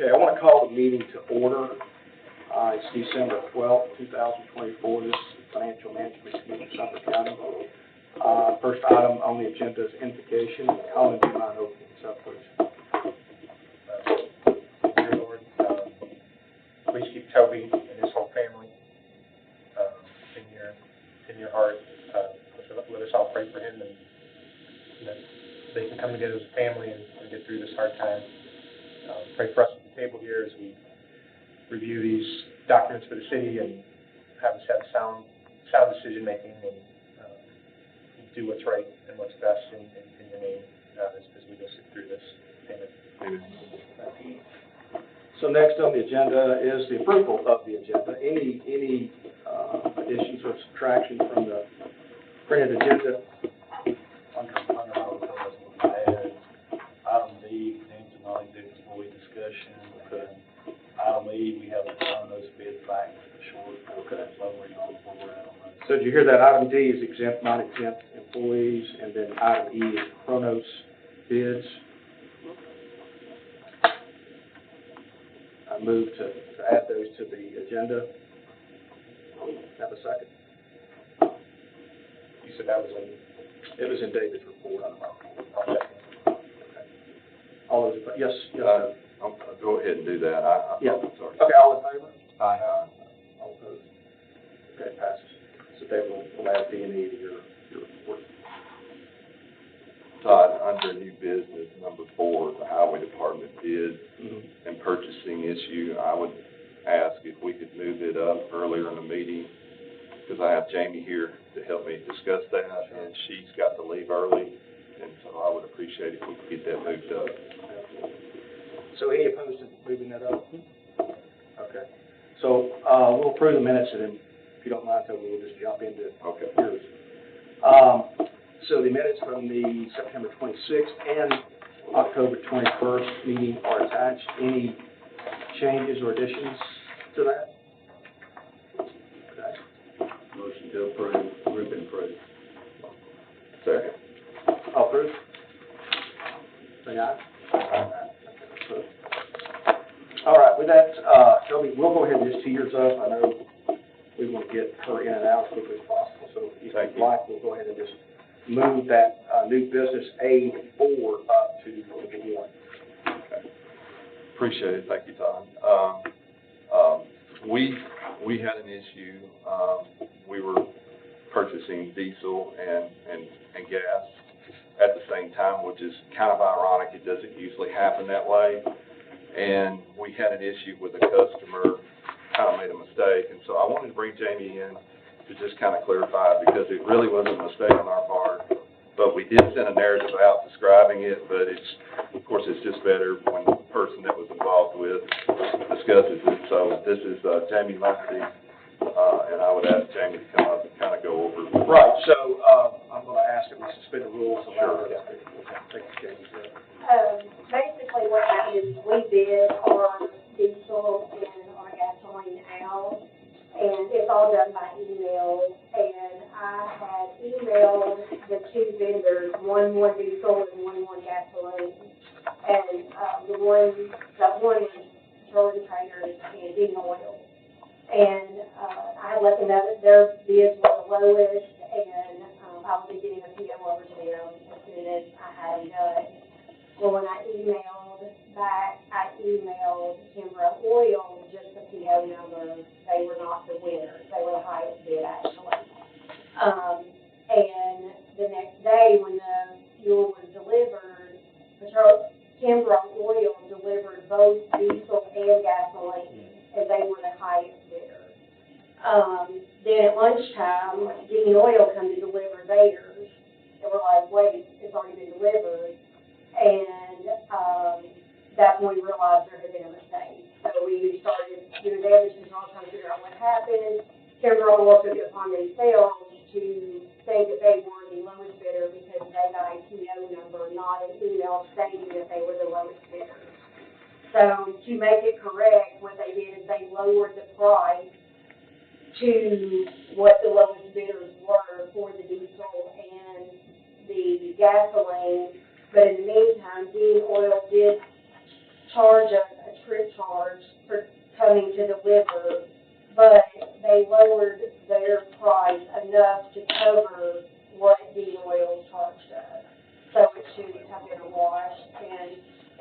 Okay, I want to call the meeting to order. It's December 12th, 2024. This is the Financial Management Committee of Sumner County. First item on the agenda is invocation. Colin, do you mind opening this up, please? Dear Lord, please keep Toby and his whole family in your heart. Let us all pray for him, and that they can come together as a family and get through this hard time. Pray for us at the table here as we review these documents for the city and have us have sound decision making and do what's right and what's best in your name as we go through this. Amen. Amen. So next on the agenda is the approval of the agenda. Any additions or subtractions from the printed agenda? Item D, Cam2 employee discussion, and item E, we have to sign those bids back for the short. Okay. Lowering on where we're at on those. So did you hear that? Item D is exempt, non-exempt employees, and then item E is Chronos bids. I move to add those to the agenda. Have a second. You said that was in. It was in David's report. I'll second. Okay. All those, yes, I'll go ahead and do that. Yeah. Sorry. Okay, all in favor? Aye. All opposed? Okay, passes. So David will add D and E to your report. Todd, under new business, number 4, the highway department bid and purchasing issue, I would ask if we could move it up earlier in the meeting, because I have Jamie here to help me discuss that, and she's got to leave early, and so I would appreciate if we could get that moved up. So any opposed to moving that up? Okay. So we'll approve the minutes, and then if you don't mind, Toby, we'll just jump into yours. So the minutes from the September 26th and October 21st meeting are attached. Any changes or additions to that? Okay. Motion to approve, group and approve. Second. All approved? Say aye. All right, with that, Toby, we'll go ahead and just tee yours up. I know we want to get her in and out as quickly as possible, so if you'd like, we'll go ahead and just move that new business A4 up to number 1. Okay. Appreciate it. Thank you, Todd. We had an issue. We were purchasing diesel and gas at the same time, which is kind of ironic. It doesn't usually happen that way. And we had an issue with a customer, kind of made a mistake. And so I wanted to bring Jamie in to just kind of clarify, because it really wasn't a mistake on our part. But we did send a narrative out describing it, but of course, it's just better when the person that was involved with discusses it. So this is Jamie Muncie, and I would ask Jamie to come up and kind of go over. Right, so I'm going to ask that we suspend the rules. Sure. Thank you, Jamie. Basically what happened is we bid our diesel and our gasoline out, and it's all done by email, and I had emailed the 2 vendors, one diesel and one gasoline, and the one was petroleum traders and Dean Oil, and I let them know that their bids were the lowest, and I would be getting a PO over to them as soon as I had them done. Well, when I emailed back, I emailed Cam2 Oil just the PO number. They were not the winners. They were the highest bid, actually. And the next day, when the fuel was delivered, Cam2 Oil delivered both diesel and gasoline, and they were the highest bidder. Then at lunchtime, Dean Oil come to deliver theirs. They were like, wait, it's already been delivered. And that's when we realized there had been a mistake. So we started doing damage control, trying to figure out what happened. Cam2 Oil took it upon themselves to say that they were the lowest bidder because they got a PO number, not an email stating that they were the lowest bidder. So to make it correct, what they did is they lowered the price to what the lowest bidders were for the diesel and the gasoline. But in the meantime, Dean Oil did charge us a trip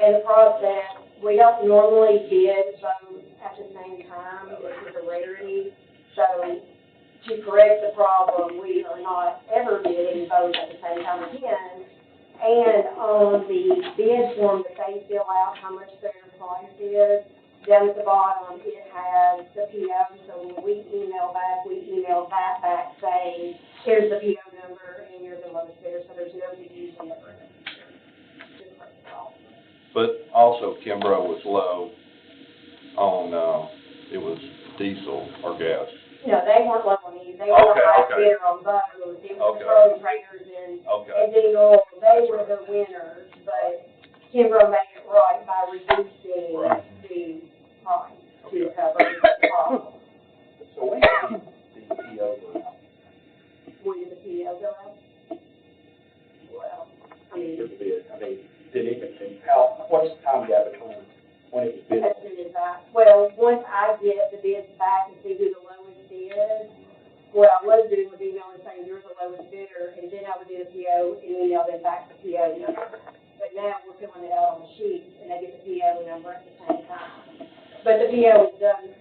And the process, we don't normally bid both at the same time, this is a rarity. So to correct the problem, we are not ever bidding both at the same time again. And on the bid form that they fill out, how much their price is, down at the bottom, it has the PO. So when we email that back saying, here's the PO number and you're the lowest bidder, so there's no confusion ever. But also Kimbrough was low on, it was diesel or gas. No, they weren't low on these, they were the highest Okay. bidder on both, it was Okay. petroleum traders and Okay. diesel, they were the winners, but Kimbrough made it right by reducing Right. the price to Okay. cover the problem. So when did the PO go out? When did the PO go out? Well, I mean, The bid, I mean, did it, what's the time gap between when it was bid? as soon as once I get the bids back and see who the lowest is, what I was doing was emailing saying you're the lowest bidder, and then I would do the PO and email them back the PO number. But now we're filling it out on the sheet, and they get the PO number at the same time. But the PO is done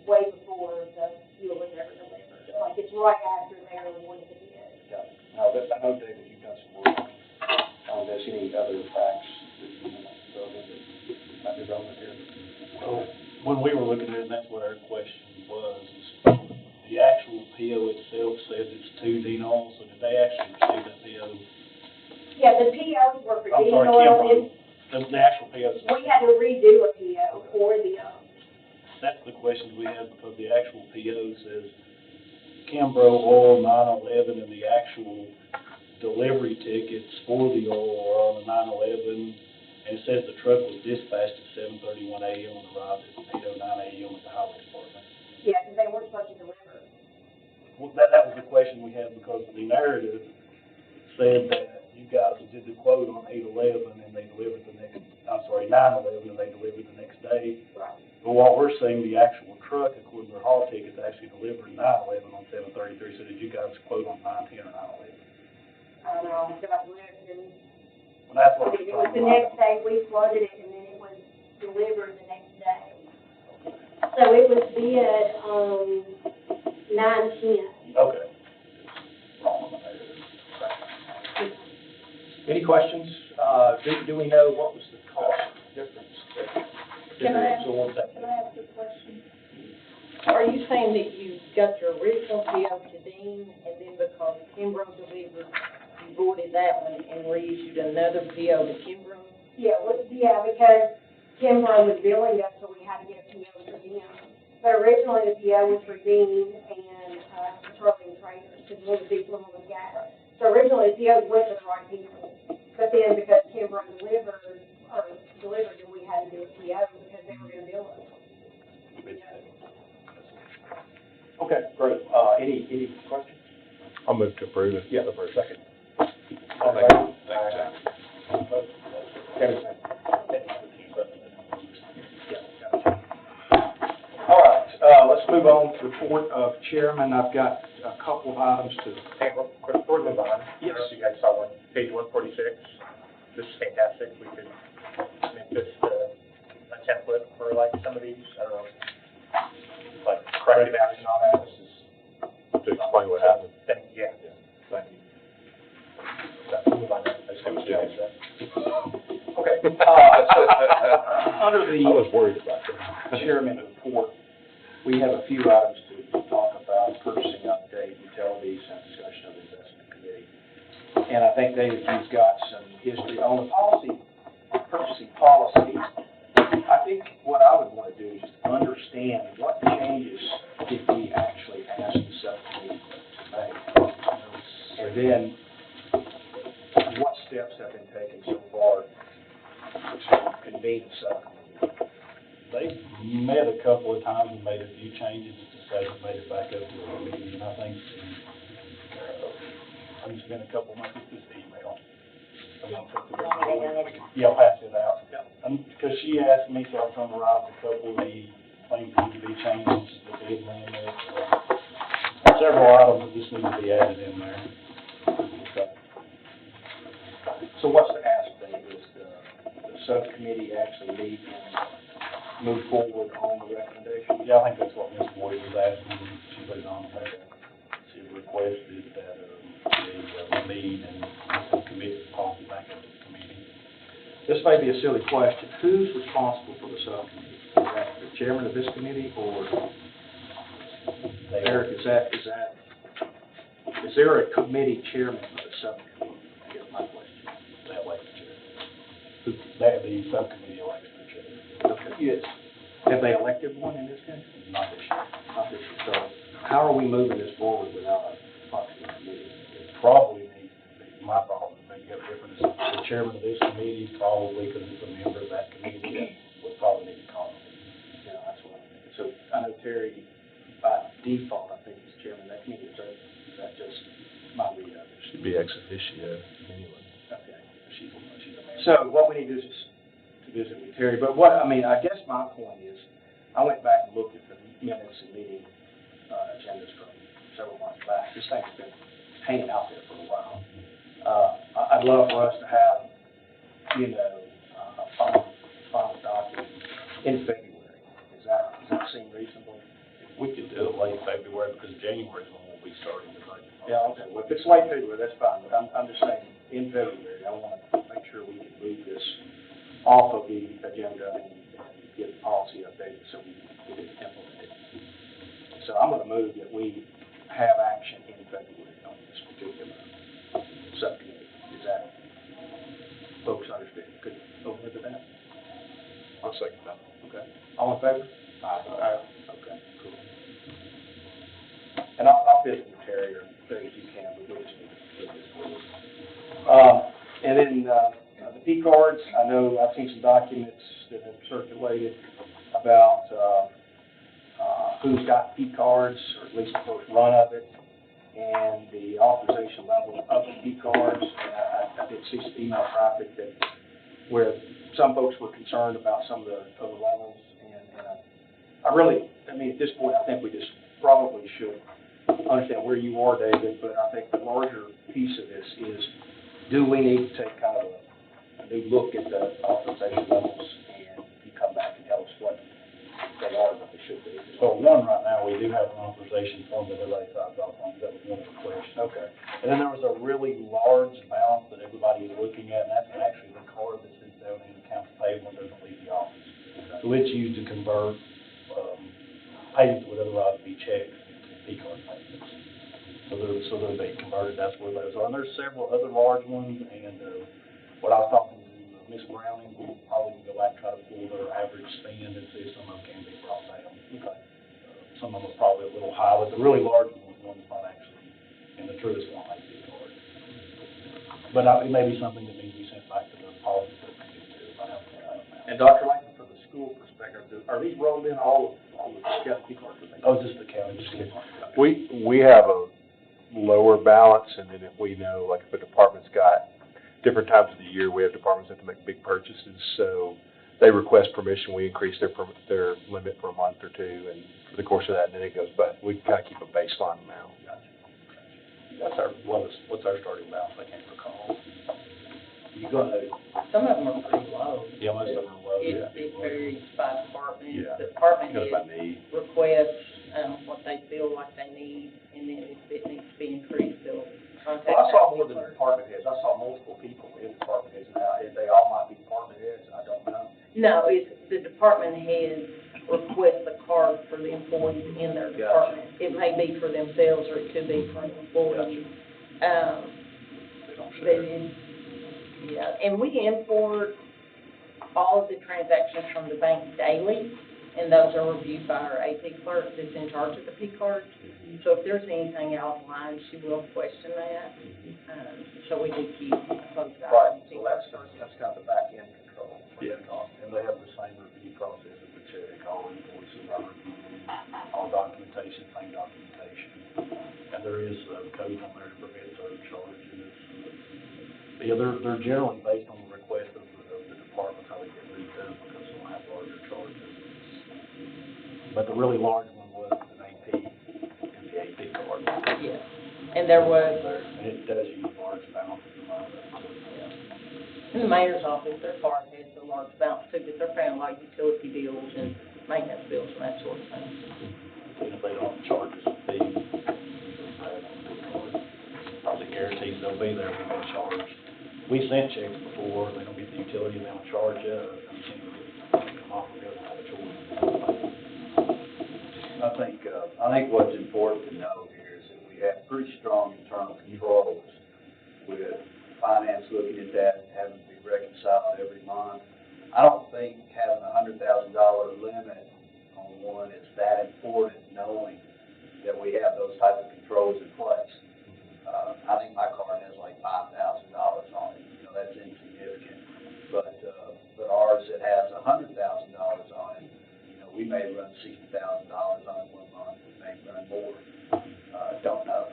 way before the fuel was ever delivered. Like, it's right after they're awarded the bid. Got it. Now, I know, David, you've done some work on this, any other facts that you want to throw in that might be relevant here? So, when we were looking at it, that's what our question was, is the actual PO itself says it's 2 D-Nol, so did they actually receive that PO? Yeah, the POs were for I'm diesel sorry, oil, Kimbrough, the actual PO. we had to redo a PO for the, That's the questions we had, because the actual PO says Kimbrough Oil 911, and the actual delivery tickets for the oil are on the 911, and it says the truck was dispatched at 7:31 a.m. and arrived at 8:09 a.m. at the highway department. yeah, because they weren't supposed to deliver. Well, that was the question we had, because the narrative said that you guys did the quote on 8/11 and they delivered 9/11 and they delivered the next day. Right. But what we're seeing, the actual truck, according to their haul tickets, actually delivered 9/11 on 7:33, so did you guys quote on 9/10 or 9/11? I don't know, because I looked and Well, that's what I'm it was trying the to next day, we floated it, and then it was delivered the next day. So it was bid on 9/10. Okay. Wrong on the narrative. Any questions? Do we know what was the cost difference? Can I ask a question? Are you saying that you got your original PO to Dean, and then because Kimbrough delivered, you voided that one and reissued another PO to Kimbrough? Yeah, because Kimbrough was billing us, so we had to get a PO for them. But originally, the PO was for Dean and, petroleum traders, because one was diesel and one was gas. So originally, the PO went to the right people, but then because Kimbrough delivered, then we had to do a PO because they were gonna bill us. Okay, great. Any questions? I'll move to approve it. Yeah. For a second. All in favor? Thank you, James. Kevin, second. All right, let's move on to report of chairman. I've got a couple of items to, Hey, real quick, before we move on, I Yes. don't know if you guys saw one, page 146. This is fantastic. We could make this a template for like some of these, I don't know, like corrective action on that. This is To explain what happened. Yeah. Thank you. So, move on. I just want to James. okay. Under I the was worried about that. chairman report, we have a few items to talk about, purchasing update, utilities, and discussion of the investment committee. And I think, David, you've got some history on the purchasing policy. I think what I would want to do is just understand what changes did we actually ask the subcommittee to make? And then, what steps have been taken so far to convene the subcommittee? They met a couple of times and made a few changes to say they made it back up to the meeting, and I think, I'm just been a couple months with this email. Yeah, I'll pass it out. Because she asked me, so I summarized a couple of the things that need to be changed, the bid limit, several items that just need to be added in there. So what's the ask, Dave, is the subcommittee actually meet and move forward on the recommendation? Yeah, I think that's what Ms. Boyd was asking, she put it on there. She requested that, we meet and commit the policy back into the committee. This may be a silly question. Who's responsible for the subcommittee? Is that the chairman of this committee, or Eric, is there a committee chairman for the subcommittee? I guess my question. They elect the chair. The subcommittee elects the chair. Okay. Yes. Have they elected one in this case? Not this year. Not this year. So how are we moving this forward without a functioning committee? It probably needs to be, my thought would be different. The chairman of this committee, probably, because it's a member of that committee, would probably need to call it. Yeah, that's what I'm thinking. So I know Terry, by default, I think is chairman of that committee. Is that just my read of it? Should be ex officio anyway. Okay. She's a member. So what we need to do is to visit with Terry, but I guess my point is, I went back and looked at the minutes and meeting agendas from several months back. This thing's been hanging out there for a while. I'd love for us to have, a final document in February. Does that seem reasonable? We could do it late February, because January is when we'll be starting the budget. Yeah, okay, well, if it's late February, that's fine, but I'm just saying, in February, I want to make sure we can move this off of the agenda and get the policy updated so we can get it implemented. So I'm going to move that we have action in February on this particular subcommittee. Is that, folks understand? Could open it to that? I'll second that. Okay. All in favor? Aye. Okay, cool. And I'll visit with Terry, or Terry if you can, but we just need to move this forward. And then, the P cards, I know I've seen some documents that have circulated about, who's got P cards, or at least the first run of it, and the authorization level of the P cards. And I did see some email traffic where some folks were concerned about some of the other levels, and at this point, I think we just probably should understand where you are, David, but I think the larger piece of this is, do we need to take kind of a new look at the authorization levels, and you come back and tell us what they are, what they should be? So one, right now, we do have an authorization form that everybody signs off on, that was one of the questions. Okay. And then there was a really large balance that everybody is looking at, and that's actually the card that sits down in accounts payable and doesn't leave the office. So it's used to convert, payments that would otherwise be checks into P-card payments. So they're being converted, that's where those are. And there's several other large ones, and, what I was talking to Ms. Browning, we'll probably go back and try to pull their average spend and see if some of them can be brought down. Okay. Some of them are probably a little high, but the really large one is not actually, and the truest one might be card. But it may be something that needs to be sent back to the policy subcommittee too, if I have to. And Dr. Langton, from the school perspective, are these rolled in all the P cards? Oh, just the county, just the We have a lower balance, and then if we know, like if a department's got different times of the year, we have departments that have to make big purchases, so they request permission, we increase their limit for a month or two, and for the course of that, and then it goes, but we kind of keep a baseline amount. What's our starting balance? I can't recall. You go ahead. Some of them are pretty low. Yeah, most of them are low. It varies by department. Yeah. The department Goes by head need. requests, what they feel like they need, and then if it needs to be increased, they'll contact. Well, I saw our more than clerk. department heads. I saw multiple people in department heads. Now, if they all might be department heads, I don't know. No, it's the department head requests a card for the employees in their Gotcha. department. It may be for themselves, or it could be for an employee. They don't But share. yeah, and we import all of the transactions from the bank daily, and those are reviewed by our AP clerk that's in charge of the P cards. So if there's anything out of line, she will question that. So we do keep a close eye Right, on P so cards. that's kind of the back end control. Yeah, and they have the same review process as the check, all invoices are reviewed, all documentation, same documentation. And there is codes on there to prevent surcharges. Yeah, they're generally based on the request of the department, how they get moved up, because they'll have larger charges. But the really large one was an AP, and the AP card. Yeah, and there was, And it does use large balances of money. In the mayor's office, their card has a large balance too, but they're paying like utility bills and maintenance bills and that sort of thing. If they don't charge us a fee, probably guarantees they'll be there when they're charged. We sent checks before, they don't get the utility, they don't charge you, or you can't come off, we don't have a choice. I think what's important to know here is that we have pretty strong internal controls with finance looking at that and having to be reconciled every month. I don't think having $100,000 limit on one is that important, knowing that we have those type of controls in place. I think my card has like $5,000 on it, that's insignificant. But ours that has $100,000 on it, we may run $60,000 on it one month, we may run more, don't know.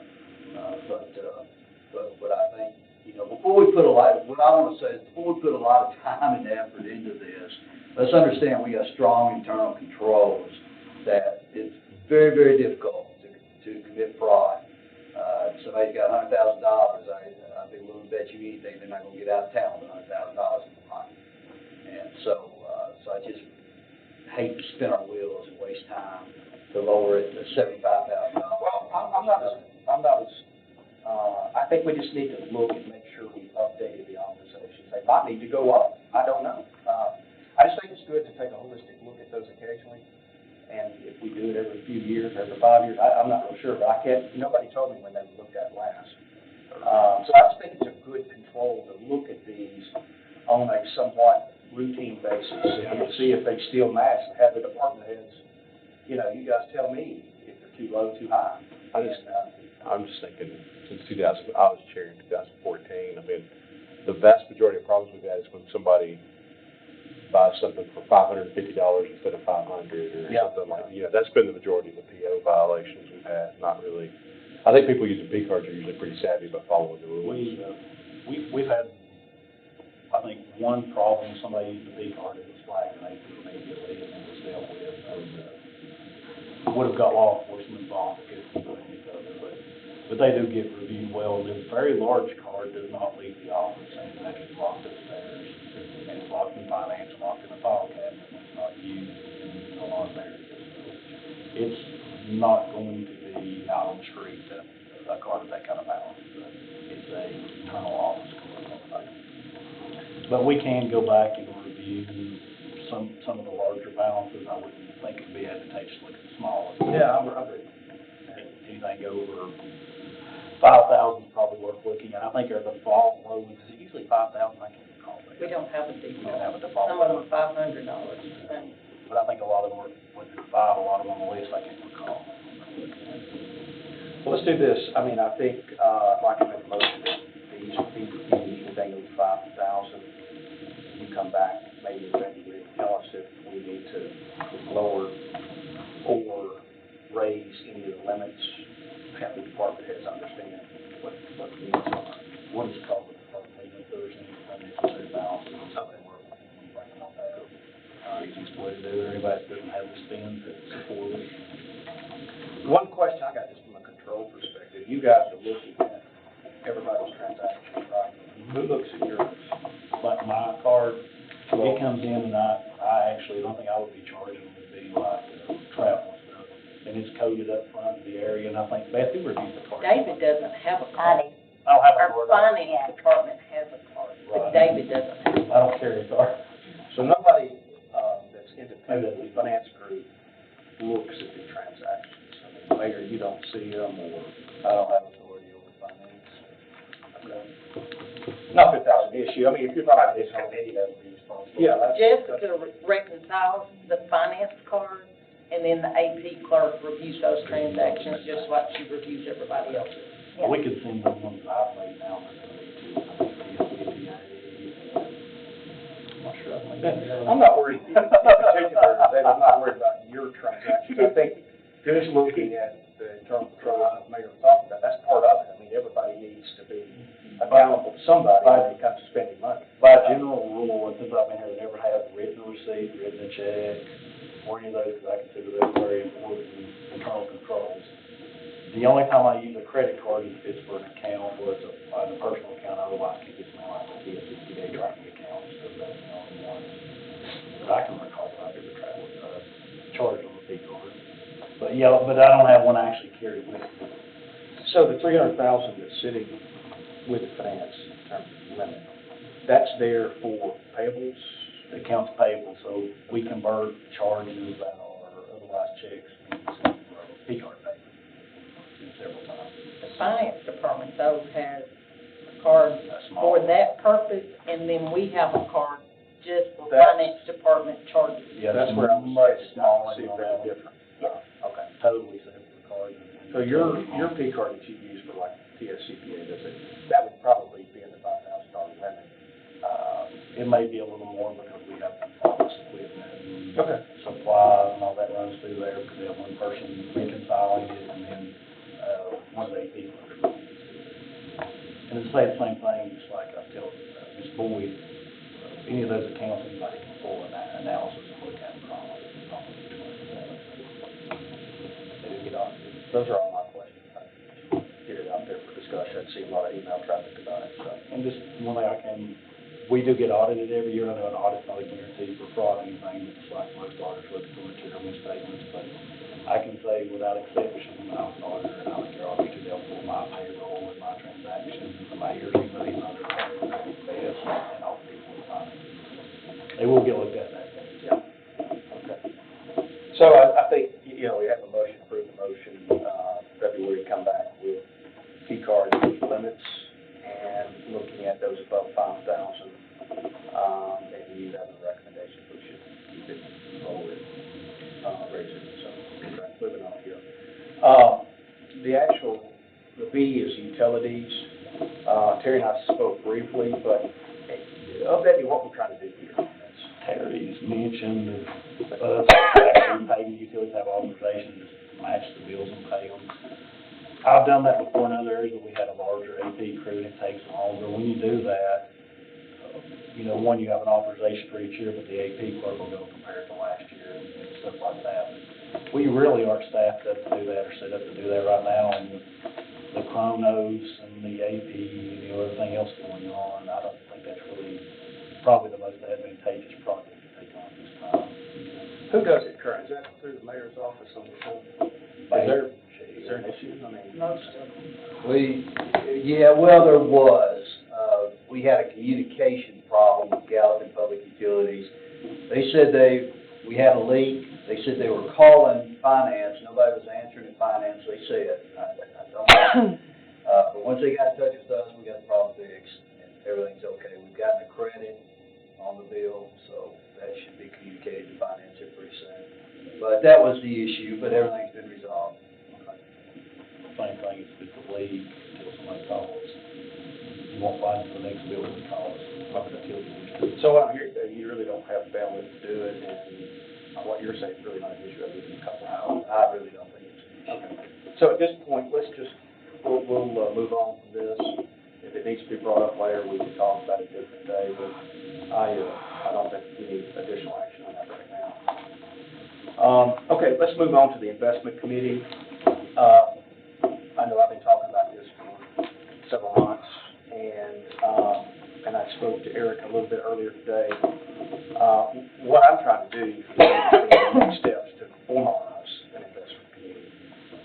But I think, before we put what I want to say is, before we put a lot of time and effort into this, let's understand we have strong internal controls that it's very, very difficult to commit fraud. If somebody's got $100,000, I'd be willing to bet you anything they're not going to get out of town with $100,000 in their pocket. And so I just hate to spin our wheels and waste time to lower it to $75,000. Well, I think we just need to look and make sure we've updated the authorization. They might need to go up. I don't know. I just think it's good to take a holistic look at those occasionally. And if we do it every few years, every 5 years, I'm not real sure, but nobody told me when they were looked at last. So I just think it's a good control to look at these on a somewhat routine basis and see if they still match, and have the department heads, you guys tell me if they're too low, too high. I'm just thinking, since I was chair in 2014, the vast majority of problems we've had is when somebody buys something for $550 instead of $500 or something like that. That's been the majority of the PO violations we've had, not really. I think people using P cards are usually pretty savvy about following the rules. We've had, I think, one problem, somebody used the P card, it was flagged immediately, and it was dealt with, and would have got law enforcement involved if it was any further, but they do get reviewed well. The very large card does not leave the office, and it's actually locked upstairs, and it's locked in finance, locked in a file cabinet, and it's not used in a lot of areas. It's not going to be out on the street, a card of that kind of balance. It's a internal office card. But we can go back and review some of the larger balances. I wouldn't think it'd be advantageous to look at the smaller. Yeah, I'm agree. Anything over 5,000 is probably worth looking at. I think our default low is usually 5,000. I can't recall that. We don't have a default. We don't have a default. Some of them are $500. But I think a lot of them were 5, a lot of them at least, I can't recall. Well, let's do this. I think, I'd like to make a motion that these anything over 5,000, you come back, maybe regularly, tell us if we need to lower or raise any of the limits, have the department heads understand what the needs are. What is it called? If there's any unnecessary balances or something, we're bringing them back up. Easiest way to do it, everybody that doesn't have the spend to support it. One question I got just from a control perspective, you guys are looking at everybody's transactions, right? Who looks at yours? Like my card, it comes in and I actually, the only thing I would be charging would be like travel and stuff. And it's coded up front in the area, and I think Beth, who reviews the card? David doesn't have a card. I don't have a Our card. finance department has a card, but Right. David doesn't have a I don't carry a card. So nobody that's independent of the finance group looks at the transactions. Mayor, you don't see them, or I don't have authority over finance. not that that's an issue. If you're talking about this committee that would be responsible. yeah, Jessica reconciles the finance card, and then the AP clerk reviews those transactions just like she reviews everybody else's. We could send them ones that I've made now, but I'm not worried, in particular, David, I'm not worried about your transactions. I think just looking at the internal control that Mayor was talking about, that's part of it. Everybody needs to be accountable to somebody when it comes to spending money. by general rule, and since I've been here, never have written a receipt, written a check, or any of those, because I consider those very important internal controls. The only time I use a credit card is for an account, or it's a personal account, otherwise I can get something like a 60-day tracking account. Yeah, but I don't have one actually carried with me. So the 300,000 that's sitting with the finance in terms of limit, that's there for payables? Accounts payable, so we convert charges that are otherwise checks into P-card payment several times. The finance department though has a card That's small. for that purpose, and then we have a card just for That's- finance department charges. Yeah, That's where I'm much smaller see if than they're that. different. Okay. Totally separate card. So your P-card that you use for like TSCPA, that would probably be in the $5,000 limit. It may be a little more because we have office equipment and Okay. supplies and all that runs through there, because we have one person reconciling it and then, one of the AP clerks. And to say the same thing, just like I tell, Ms. Boyd, any of those accounts, anybody can pull an analysis and look at it from it. They do get audited. Those are all my questions. I just get it out there for discussion. I see a lot of email traffic about it, so. And just one thing we do get audited every year. I know an audit's not a guarantee for fraud or anything, it's like most auditors look for material misstatements, but I can say without exception, I was an auditor and I was your auditor to help with my payroll and my transactions, and my years, even other best, and all people will find it. They will get looked at that day. Yeah. Okay. So I think, you know, we have a motion, approve the motion, February, come back with P-card limits and looking at those above 5,000. And you have a recommendation, we should keep it lower, raise it, so, okay, moving on here. The B is utilities. Terry and I spoke briefly, but maybe what we're trying to do here on this. Terry's mentioned that us actually paying utilities have authorization to match the bills and pay them. I've done that before in other areas, but we had a larger AP crew and it takes longer. When you do that, you know, one, you have an authorization for each year, but the AP clerk will go compare it to last year and stuff like that. We really aren't staffed up to do that or set up to do that right now, and the chronos and the AP and everything else going on, I don't think that's really probably the most advantageous project to take on this time. Who does it currently? Is that through the mayor's office on the show? Is there an issue? I mean, Most of them. Well, there was. We had a communication problem with Gallatin Public Utilities. They said we had a leak. They said they were calling finance. Nobody was answering at finance, they said. I don't know. But once they got in touch with us, we got the problem fixed, and everything's okay. We've gotten a credit on the bill, so that should be communicated to finance here pretty soon. But that was the issue, but everything's been resolved. Same thing, if it's a leak, until somebody calls, you won't find it the next bill that calls, until you. so what I'm hearing, you really don't have bandwidth to do it, and what you're saying is really not an issue, other than a couple of hours. I really don't think it's an issue. Okay. So at this point, we'll move on from this. If it needs to be brought up later, we can talk about it a different day, but I don't think we need additional action on that right now. Okay, let's move on to the investment committee. I know I've been talking about this for several months, and I spoke to Eric a little bit earlier today. What I'm trying to do is take next steps to formalize an investment committee.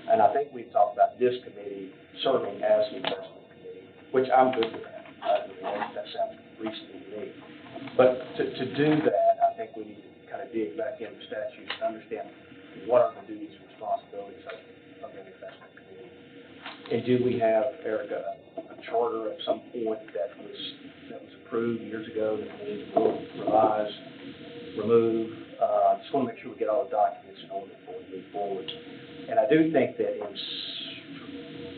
And I think we've talked about this committee serving as an investment committee, which I'm good with that. That sounds reasonable to me. But to do that, I think we need to kind of dig back into statutes to understand what are the duties and responsibilities of an investment committee. And do we have, Eric, a charter at some point that was approved years ago that we need to revise, remove? Just want to make sure we get all the documents in order before we move forward. And I do think that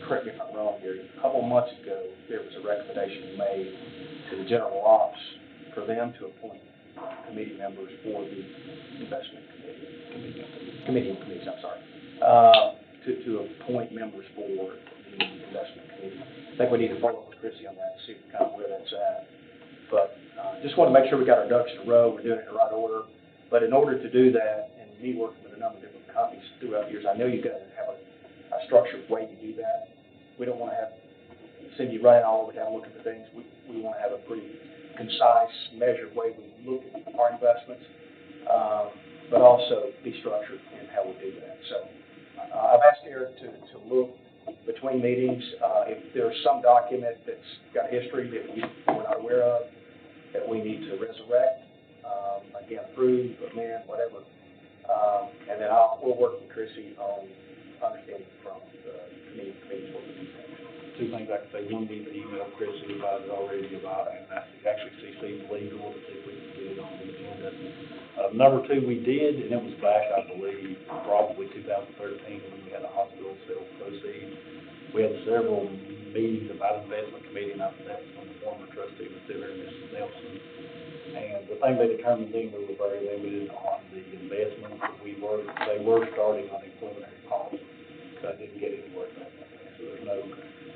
correct me if I'm wrong here, a couple of months ago, there was a recommendation made to the general ops for them to appoint committee members for the investment committees, I'm sorry, to appoint members for the investment committee. I think we need to follow up with Chrissy on that and see kind of where that's at. But just want to make sure we got our ducks in a row, we're doing it in the right order. But in order to do that, and me working with a number of different companies throughout the years, I know you guys have a structured way to do that. We don't want to send you running all over town looking for things. We want to have a pretty concise, measured way we look at our investments, but also be structured in how we do that. So I've asked Eric to look between meetings, if there's some document that's got history that we're not aware of, that we need to resurrect, again, approve, amend, whatever. And then we'll work with Chrissy on understanding from the committee's what we need. Two things I can say. One, be the email Chrissy about it already about, and I actually CC legal to see if we can get it on the agenda. Number two, we did, and it was back, I believe, probably 2013 when we had a hospital sale proceed. We had several meetings about investment committee, and I think that was when the former trustee was still there, Mrs. Nelson. And the thing they determined then, we were very limited on the investments that they were starting on a preliminary policy. So I didn't get anywhere with that.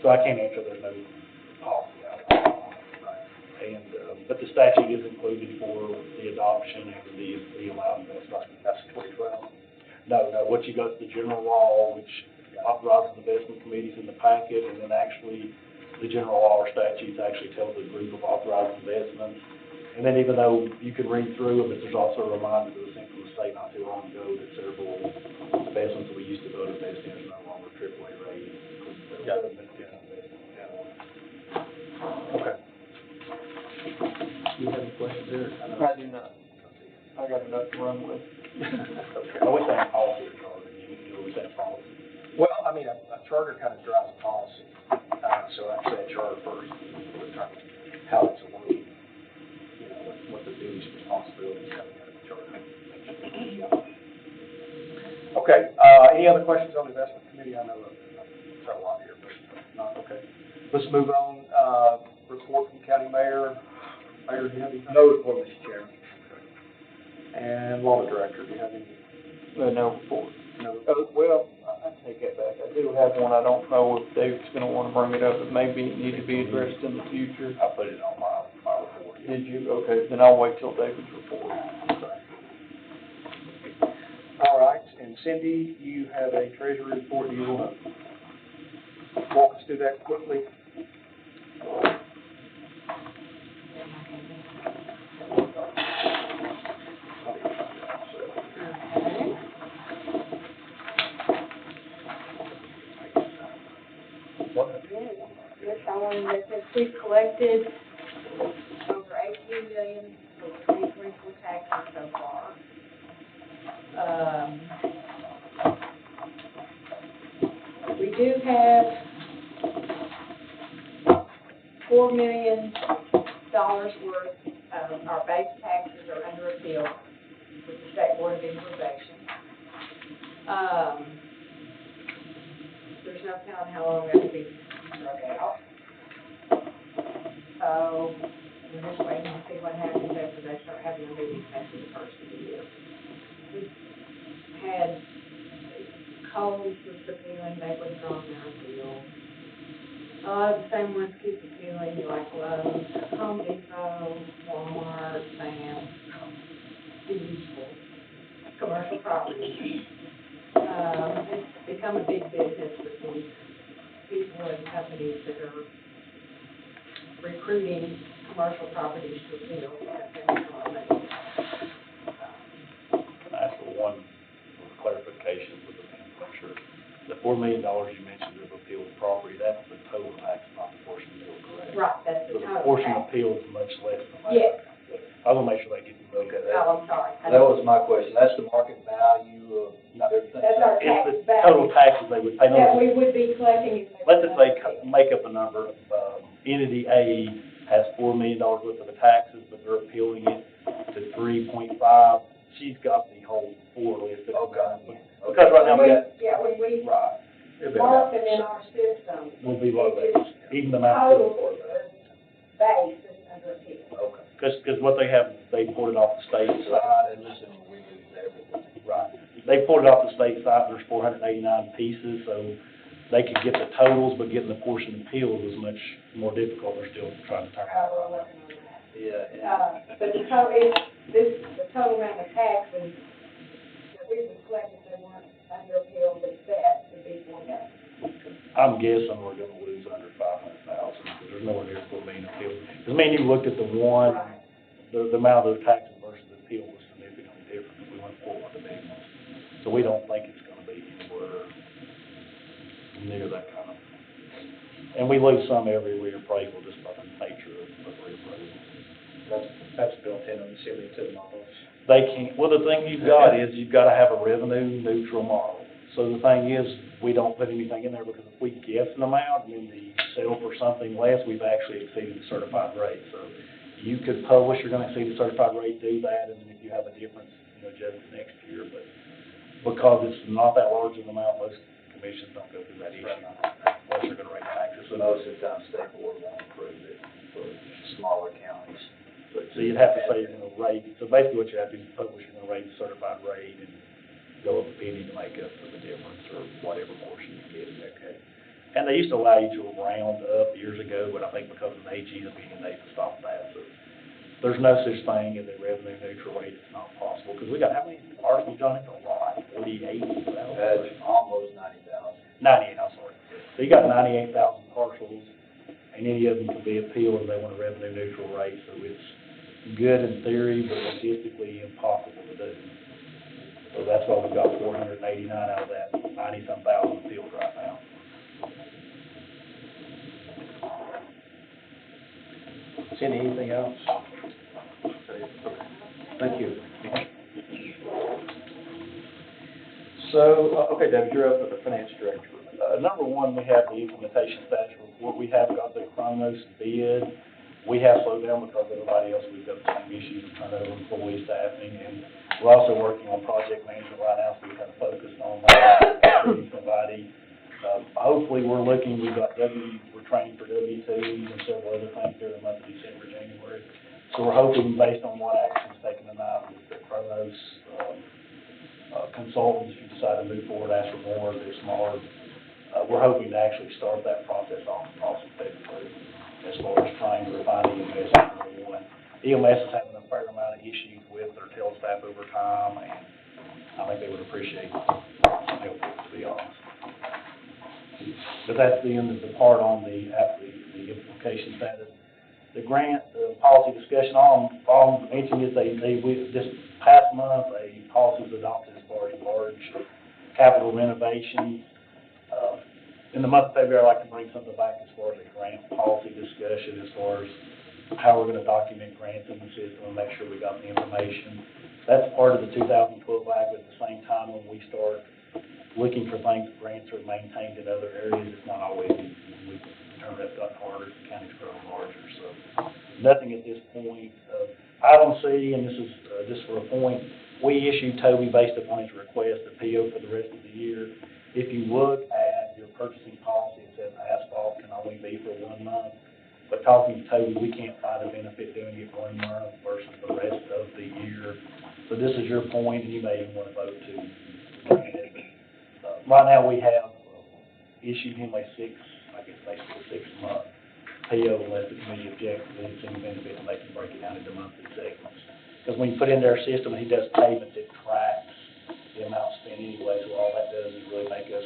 So I can't answer, there's no policy out there. And, but the statute is included for the adoption and the allowed investment. That's 2012. No, what you got is the general law, which authorizes investment committees in the packet, and then actually, the general law or statutes actually tells the group of authorized investments. And then even though you can read through them, there's also a reminder that was sent from the state not too long ago that several investments that we used to go to invest in are no longer AAA rated. Yeah. Okay. Do you have any questions there? I do not. I got enough to run with. Okay. Are we saying policy or charter? You always say policy. Well, I mean, a charter kind of drives a policy, so I'd say a charter first, determine how it's working, you know, what the duties, responsibilities coming out of the charter. Yeah. Okay, any other questions on the investment committee? I know I've got a lot here, but not, okay. Let's move on, report from county mayor. Mayor, do you have anything? No report, Mr. Chairman. And law director, do you have any? No report. No. Well, I take that back. I do have one. I don't know if David's gonna wanna bring it up, but maybe it need to be addressed in the future. I put it on my report. Did you? Okay, then I'll wait till David's report. All right, and Cindy, you have a treasury report. Do you want to walk us through that quickly? Yes, I wanted to say we've collected over $18 million for 2024 taxes so far. We do have $4 million worth of our base taxes are under appeal with the State Board of Equalization. There's no telling how long that will be drug out. So we're just waiting to see what happens after they start having the meetings after the first of the year. We've had Coles was appealing, they withdrawn their appeal. The same ones keep appealing, like Lowe's, Home Depot, Walmart, Sam's, the usual commercial properties. It's become a big business with these people and companies that are recruiting commercial properties to appeal. Ask for one clarification with the manufacturer. The $4 million you mentioned of appealed property, that's the total tax, not the portion appeal, correct? Right, that's So the the total portion tax. appeal is much less than that. Yes, yes. I want to make sure they get the vote. Okay, Oh, I'm sorry. that was my question. That's the market value of everything? That's our It's tax the total value taxes they would pay. that we would be collecting if they. Let's just say, make up a number, entity A has $4 million worth of the taxes, but they're appealing it to 3.5. She's got the whole 4 listed. Okay. Because right now we got. Yeah, when we Right. mark them in our system. Will be low it base, is even the amount of. total base is under appeal. Okay. Because what they have, they pulled it off the state side. Right, and listen, we lose everything. Right. They pulled it off the state side, there's 489 pieces, so they could get the totals, but getting the portion appealed was much more difficult. They're still trying to turn it We're around. working on that. Yeah, But the total amount of taxes that we would collect if they weren't under appeal, the best would be $4 million. I'm guessing we're gonna lose under 500,000, because there's nowhere near $4 million appeal. Because, man, you looked at the one, Right. the amount of the taxes versus the appeal was significantly different if we went forward with the big ones. So we don't think it's gonna be anywhere near that kind of. And we lose some every reappraisal just by the nature of reappraisal. That's built in, I'm assuming, to the models. They can't, well, the thing you've got is you've got to have a revenue neutral model. So the thing is, we don't put anything in there because if we guess an amount and then the sell for something less, we've actually exceeded the certified rate. So you could publish, you're going to exceed the certified rate, do that, and then if you have a difference, adjust it next year. But because it's not that large of an amount, most commissions don't go through that issue unless you're going to rate taxes. So most of the time, state board won't approve it for smaller counties. But So you'd have to say you're going to rate, so basically what you have to do is publish, you're going to rate the certified rate and go up a penny to make up for the difference or whatever portion you get in that case. And they used to allow you to round up years ago, but I think because of the AG opinion, they stopped that. So there's no such thing as a revenue neutral rate. It's not possible. Because we got, how many parcels, Johnny? A lot, 48,000. That's almost 90,000. 98, I'm sorry. So you got 98,000 parcels, and any of them can be appealed if they want a revenue neutral rate. So it's good in theory, but logistically impossible to do. So that's why we've got 489 out of that 90-some thousand appealed right now. Cindy, anything else? Thank you. So, okay, David, you're up with the finance director. Number one, we have the implementation status report. We have got the Chronos bid. We have slowed down because everybody else, we've got the same issues of turnover, employee staffing, and we're also working on project management right now, so we're kind of focused on that, recruiting somebody. Hopefully, we're looking, we're training for W-2s and several other things during the month of December, January. So we're hoping, based on what action's taken tonight, with the Chronos consultants, if you decide to move forward, ask for more, they're smaller. We're hoping to actually start that process off in February as far as trying to refine EMS number one. EMS is having a fair amount of issues with their tail staff over time, and I think they would appreciate some help, to be honest. But that's the end of the part on the application status. The grant, policy discussion, all I'm mentioning is this past month, a policy was adopted as far as large capital renovations. In the month of February, I'd like to bring something back as far as a grant policy discussion, as far as how we're going to document grants in the system and make sure we got the information. That's part of the 2012 Act, but at the same time, when we start looking for things, grants are maintained in other areas, it's not always easy. We've determined that's gotten harder, the county's growing larger, so nothing at this point. Item C, and this is just for a point, we issued Toby, based upon his request, a PO for the rest of the year. If you look at your purchasing policy, it says asphalt can only be for 1 month. But talking to Toby, we can't find a benefit doing it 1 month versus the rest of the year. So this is your point, and you may even want to vote to grant it. Right now, we have issued him a basically a 6-month PO unless the committee objects to any benefit, and they can break it down into monthly segments. Because when you put in their system and he does payments, it tracks the amount spent anyway, so all that does is really make us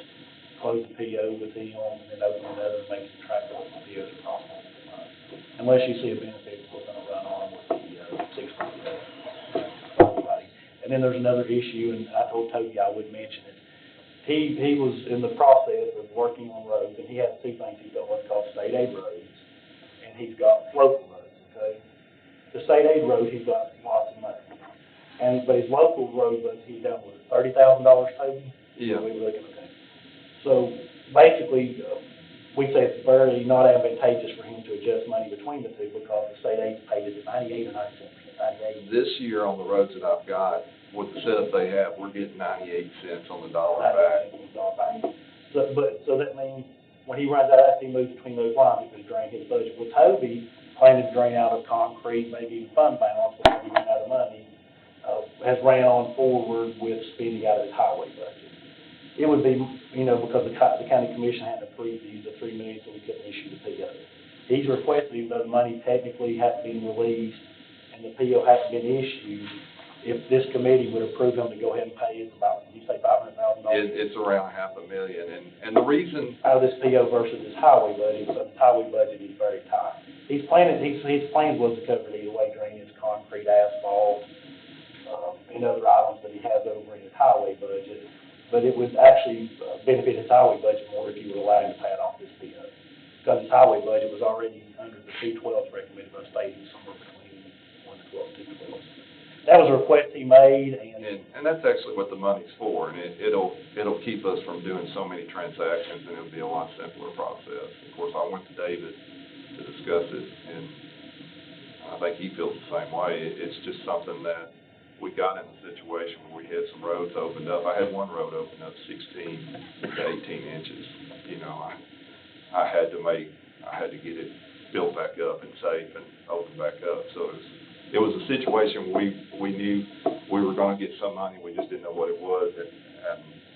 close the PO with him and then open another and make it track what the POs are costing every month. Unless you see a benefit, we're going to run on with the 6-month PO. And then there's another issue, and I told Toby I would mention it. He was in the process of working on roads, and he has 2 things. He's got what's called state aid roads, and he's got local roads, okay? The state aid road, he's got lots of money. But his local road, he's done with $30,000, Toby? Yeah. We were looking at that. So basically, we say it's very not advantageous for him to adjust money between the two because the state aid paid it at 98 or 97%, 98. This year on the roads that I've got, with the setup they have, we're getting 98 cents on the dollar back. So that means when he runs out, he moves between those lines because he's draining his budget. With Toby, planning to drain out of concrete, maybe even fund balance before he runs out of money, has ran on forward with spending out of his highway budget. It would be, because the county commission hadn't approved to use the $3 million, so we couldn't issue the PO. He's requested, even though the money technically hasn't been released and the PO hasn't been issued, if this committee would approve him to go ahead and pay it about, you say $500,000? It's around $500,000, and the reason. Out of this PO versus his highway budget, because his highway budget is very tight. His plans was to cover it either way, drainage, concrete, asphalt, and other items that he has over in his highway budget. but it would actually benefit his highway budget more if you would allow him to pay it off this PO. Because his highway budget was already under the 212s recommended by the state, somewhere between 112 and 212. That was a request he made, And that's actually what the money's for, and it'll keep us from doing so many transactions, and it'll be a lot simpler process. Of course, I went to David to discuss it, and I think he feels the same way. It's just something that we got in a situation where we had some roads opened up. I had one road open up 16 to 18 inches. You know, I had to get it built back up and safe and open back up. So it was a situation where we knew we were going to get some money, we just didn't know what it was, and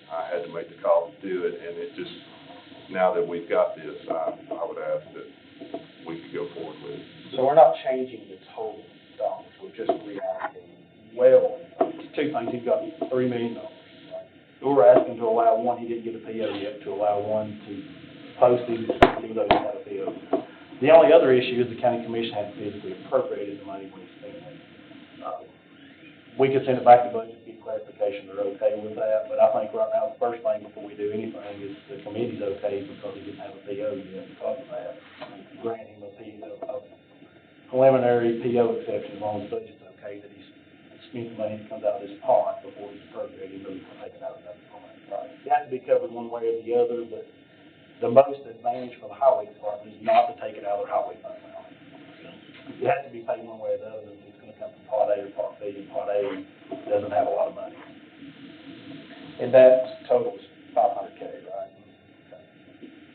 I had to make the call to do it. And it just, now that we've got this, I would ask that we could go forward with it. So we're not changing the total dollars, we're just reallocating. well, two things, he's got $3 million. So we're asking to allow one, he didn't get a PO yet, to allow one to post these, even though he had a PO. The only other issue is the county commission hadn't physically appropriated the money when he spent it. We could send it back to budget, get clarification, they're okay with that, but I think right now, the first thing before we do anything is the committee's okay because he didn't have a PO yet because of that. Grant him a preliminary PO exception as long as budget's okay, that he's spent the money that comes out of this pot before he's appropriated, but he's going to take it out of another pot. Right. It has to be covered one way or the other, but the most advantage for the highway department is not to take it out of their highway fund balance. It has to be paid one way or the other. It's going to come from Part A or Part B, and Part A doesn't have a lot of money. And that totals $500K, right? Okay.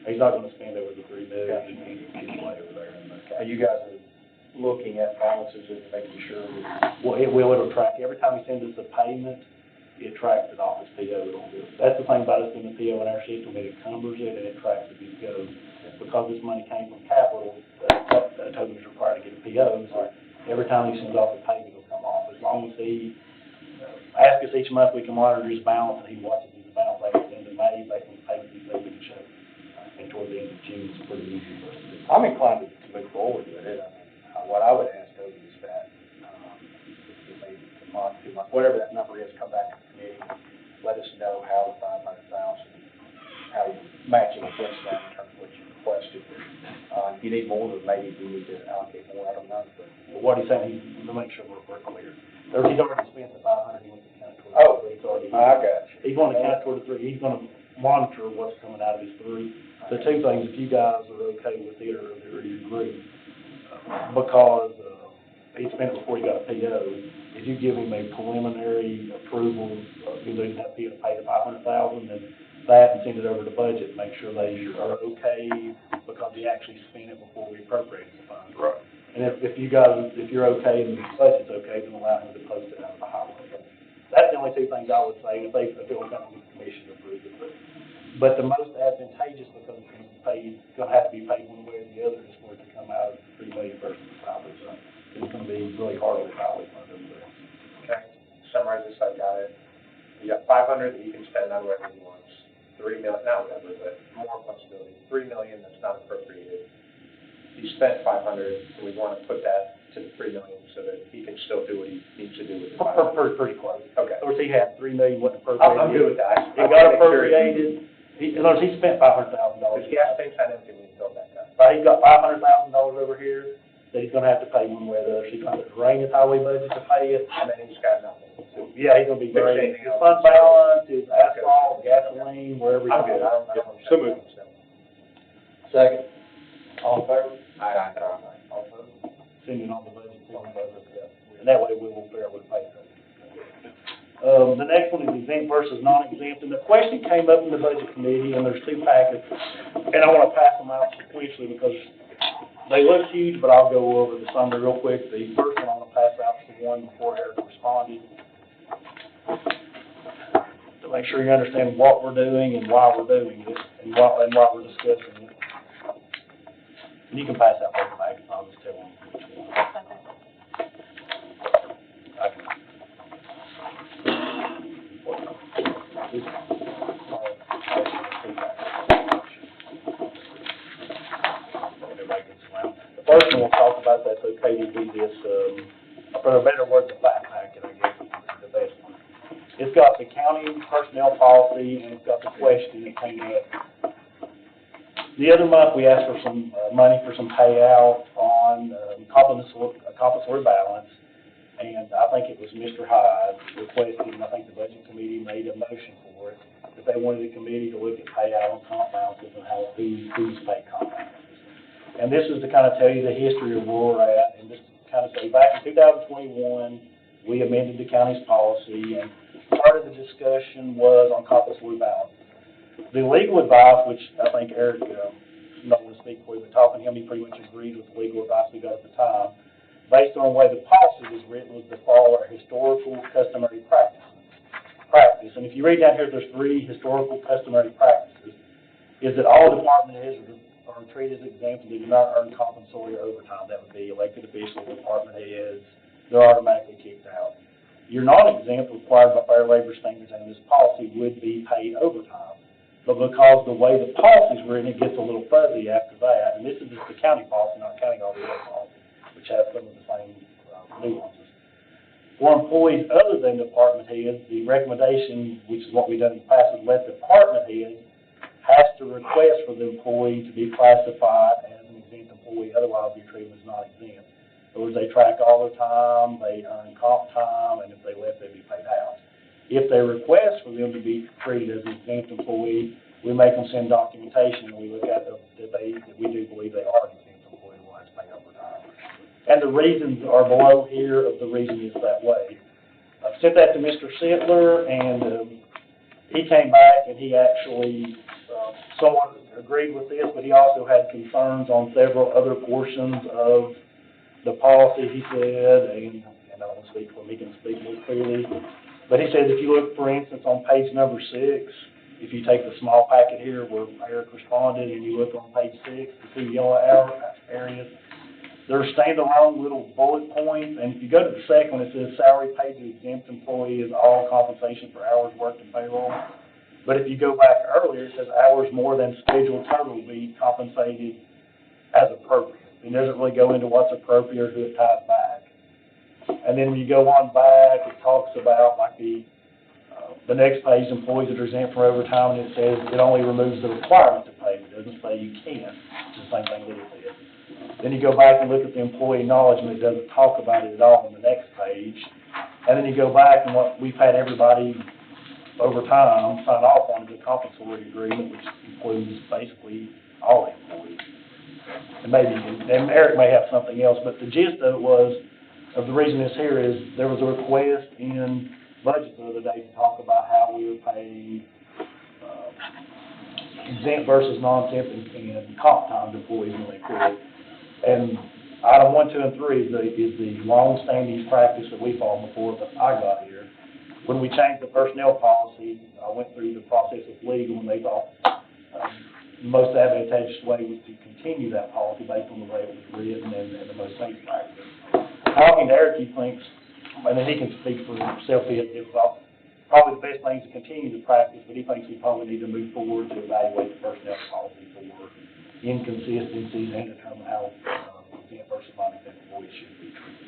He's not going to spend over the $3 million, he's way over there. Are you guys are looking at balances and making sure? Well, it'll track, every time he sends us a payment, it tracks it off his PO. That's the thing about us doing the PO in our system, it encumbers it and it tracks it as it goes. Because this money came from capital, Toby's required to get a PO, so every time he sends off a payment, it'll come off. As long as he asks us each month, we can monitor his balance, and he watches his balance like at the end of May, based on the payment he says we can show. And toward the end of June, it's pretty easy for us to do. I'm inclined to move forward with it. What I would ask Toby is that, maybe a month, 2 months, whatever that number is, come back to the committee, let us know how the 500,000, how you're matching against that in terms of what you requested. If you need more, then maybe we need to allocate more, I don't know. But what he's saying, to make sure we're clear. He's already spent the 500, he wants to count toward the 3. I got you. He's going to count toward the 3. He's going to monitor what's coming out of his 3. So two things, if you guys are okay with it or you agree, because he spent it before he got a PO, if you give him a preliminary approval, you don't have to pay the $500,000, then that and send it over to budget, make sure they are okay because he actually spent it before we appropriated the funds. Right. And if you're okay and the budget's okay, then allow him to post it out of the highway. That's the only two things I would say, if it will come from the commission to approve it. But the most advantageous, because it's going to have to be paid one way or the other, is for it to come out of the $3 million versus the highway fund. It's going to be really hard on the highway fund over there. Okay, summarize this, I got it. You got 500 that you can spend on whatever he wants. 3 million, not whatever, but more flexibility. 3 million that's not appropriated. He spent 500, and we want to put that to the 3 million so that he can still do what he needs to do with the 500. Pretty close. Okay. Of course, he had $3 million wasn't appropriated. I'm good with that. It got appropriated. In other words, he spent $500,000. His gas tank's not empty when he filled that up. He's got $500,000 over here that he's going to have to pay one way or the other. So he's going to have to drain his highway budget to pay it. And then he's got nothing. So, yeah, he's going to be draining his fund balance, his asphalt, gasoline, wherever he's I'm good. I don't So moved. Second. All in favor? Aye. All opposed? Sending on the budget. And that way we will figure out what to pay. The next one is exempt versus non-exempt, and the question came up in the budget committee, and there's 2 packets, and I want to pass them out sequentially because they look huge, but I'll go over the summary real quick. The first one I want to pass out is the one before Eric responded, to make sure you understand what we're doing and why we're doing it, and why we're discussing it. And you can pass out both packets, I'll just tell them which one. The first one we'll talk about, that's okay to do this, for a better word, the flat packet, I guess, is the best one. It's got the county personnel policy, and it's got the question that came up. The other month, we asked for some money for some payout on compensatory balance, and I think it was Mr. Hyde requested, and I think the budget committee made a motion for it, that they wanted the committee to look at payout on comp balances and how who's paid comp balances. And this is to kind of tell you the history of where we're at, and just to kind of say, back in 2021, we amended the county's policy, and part of the discussion was on compensatory balance. The legal advice, which I think Eric, not going to speak for you, but talking to him, he pretty much agreed with the legal advice we got at the time, based on the way the policy was written, was to follow our historical customary practice. And if you read down here, there's 3 historical customary practices, is that all department heads are treated as exempt and they do not earn compensatory overtime. That would be elected officials, department heads, they're automatically kicked out. Your non-exempt, required by Fair Labor Standards and this policy, would be paid overtime. But because the way the policy's written, it gets a little fuzzy after that, and this is just the county policy, not counting all the other policies, which have some of the same nuances. For employees other than department heads, the recommendation, which is what we've done in the past, is let the department head has to request for the employee to be classified as an exempt employee, otherwise they're treated as not exempt. In other words, they track all the time, they earn comp time, and if they left, they'd be paid out. If they request for them to be treated as an exempt employee, we make them send documentation, and we look at that we do believe they are an exempt employee, we'll have to pay overtime. And the reasons are below here of the reason it's that way. I've sent that to Mr. Sittler, and he came back and he actually somewhat agreed with this, but he also had concerns on several other portions of the policy, he said, and I don't want to speak for him, he can speak more clearly. But he says if you look, for instance, on page number 6, if you take the small packet here where Eric responded and you look on page 6, the 2 yellow areas, they're standalone little bullet points, and if you go to the second one, it says salary paid to exempt employee is all compensation for hours worked in payroll. But if you go back earlier, it says hours more than scheduled total will be compensated as appropriate. It doesn't really go into what's appropriate or who it ties back. And then when you go on back, it talks about like the next page, employees that are exempt from overtime, and it says it only removes the requirement to pay. It doesn't say you can't. It's the same thing Lee said. Then you go back and look at the employee acknowledgement. It doesn't talk about it at all on the next page. And then you go back and what we've had everybody over time sign off on is a compensatory agreement, which includes basically all employees. And Eric may have something else, but the gist of it was, of the reason it's here is there was a request in budget the other day to talk about how we were paying exempt versus non-exempt and comp time to employees when they quit. And item 1, 2, and 3 is the long-standing practice that we followed before I got here. When we changed the personnel policy, I went through the process of legal, and they thought the most advantageous way was to continue that policy based on the way it was written and the most safe practice. Talking to Eric, he thinks, and then he can speak for himself, it was probably the best thing to continue the practice, but he thinks we probably need to move forward to evaluate the personnel policy for inconsistencies and determine how exempt versus non-exempt employees should be treated.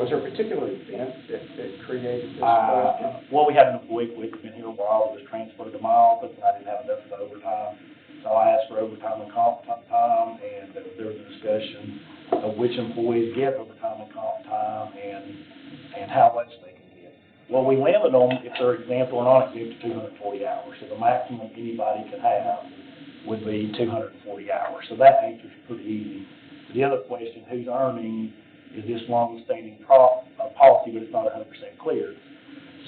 Was there a particular event that created this question? Well, we had an employee who's been here a while, was transferred to my office, and I didn't have enough for overtime. So I asked for overtime and comp time, and there was a discussion of which employees get overtime and comp time and how much they can get. Well, we limit them, if they're exempt or non-exempt, to 240 hours. So the maximum anybody could have would be 240 hours. So that answer's pretty easy. The other question, who's earning, is this long-standing policy, but it's not 100% clear.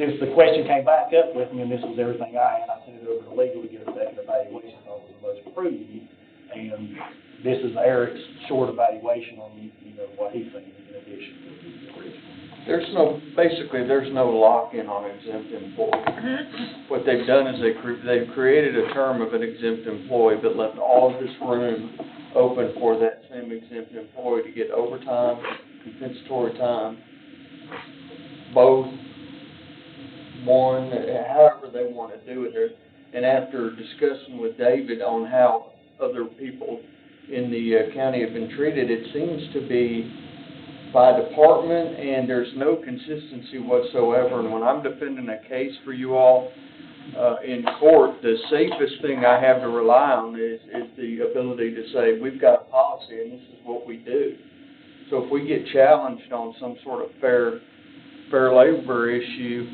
Since the question came back up with me, and this was everything I had, I sent it over to legal to get a second evaluation on the most prudent, and this is Eric's short evaluation on what he's thinking in addition to the original. There's no lock-in on exempt employee. What they've done is they've created a term of an exempt employee, but left all of this room open for that same exempt employee to get overtime, compensatory time, both, one, however they want to do it. And after discussing with David on how other people in the county have been treated, it seems to be by department, and there's no consistency whatsoever. And when I'm defending a case for you all, in court, the safest thing I have to rely on is the ability to say, we've got a policy and this is what we do. So if we get challenged on some sort of fair labor issue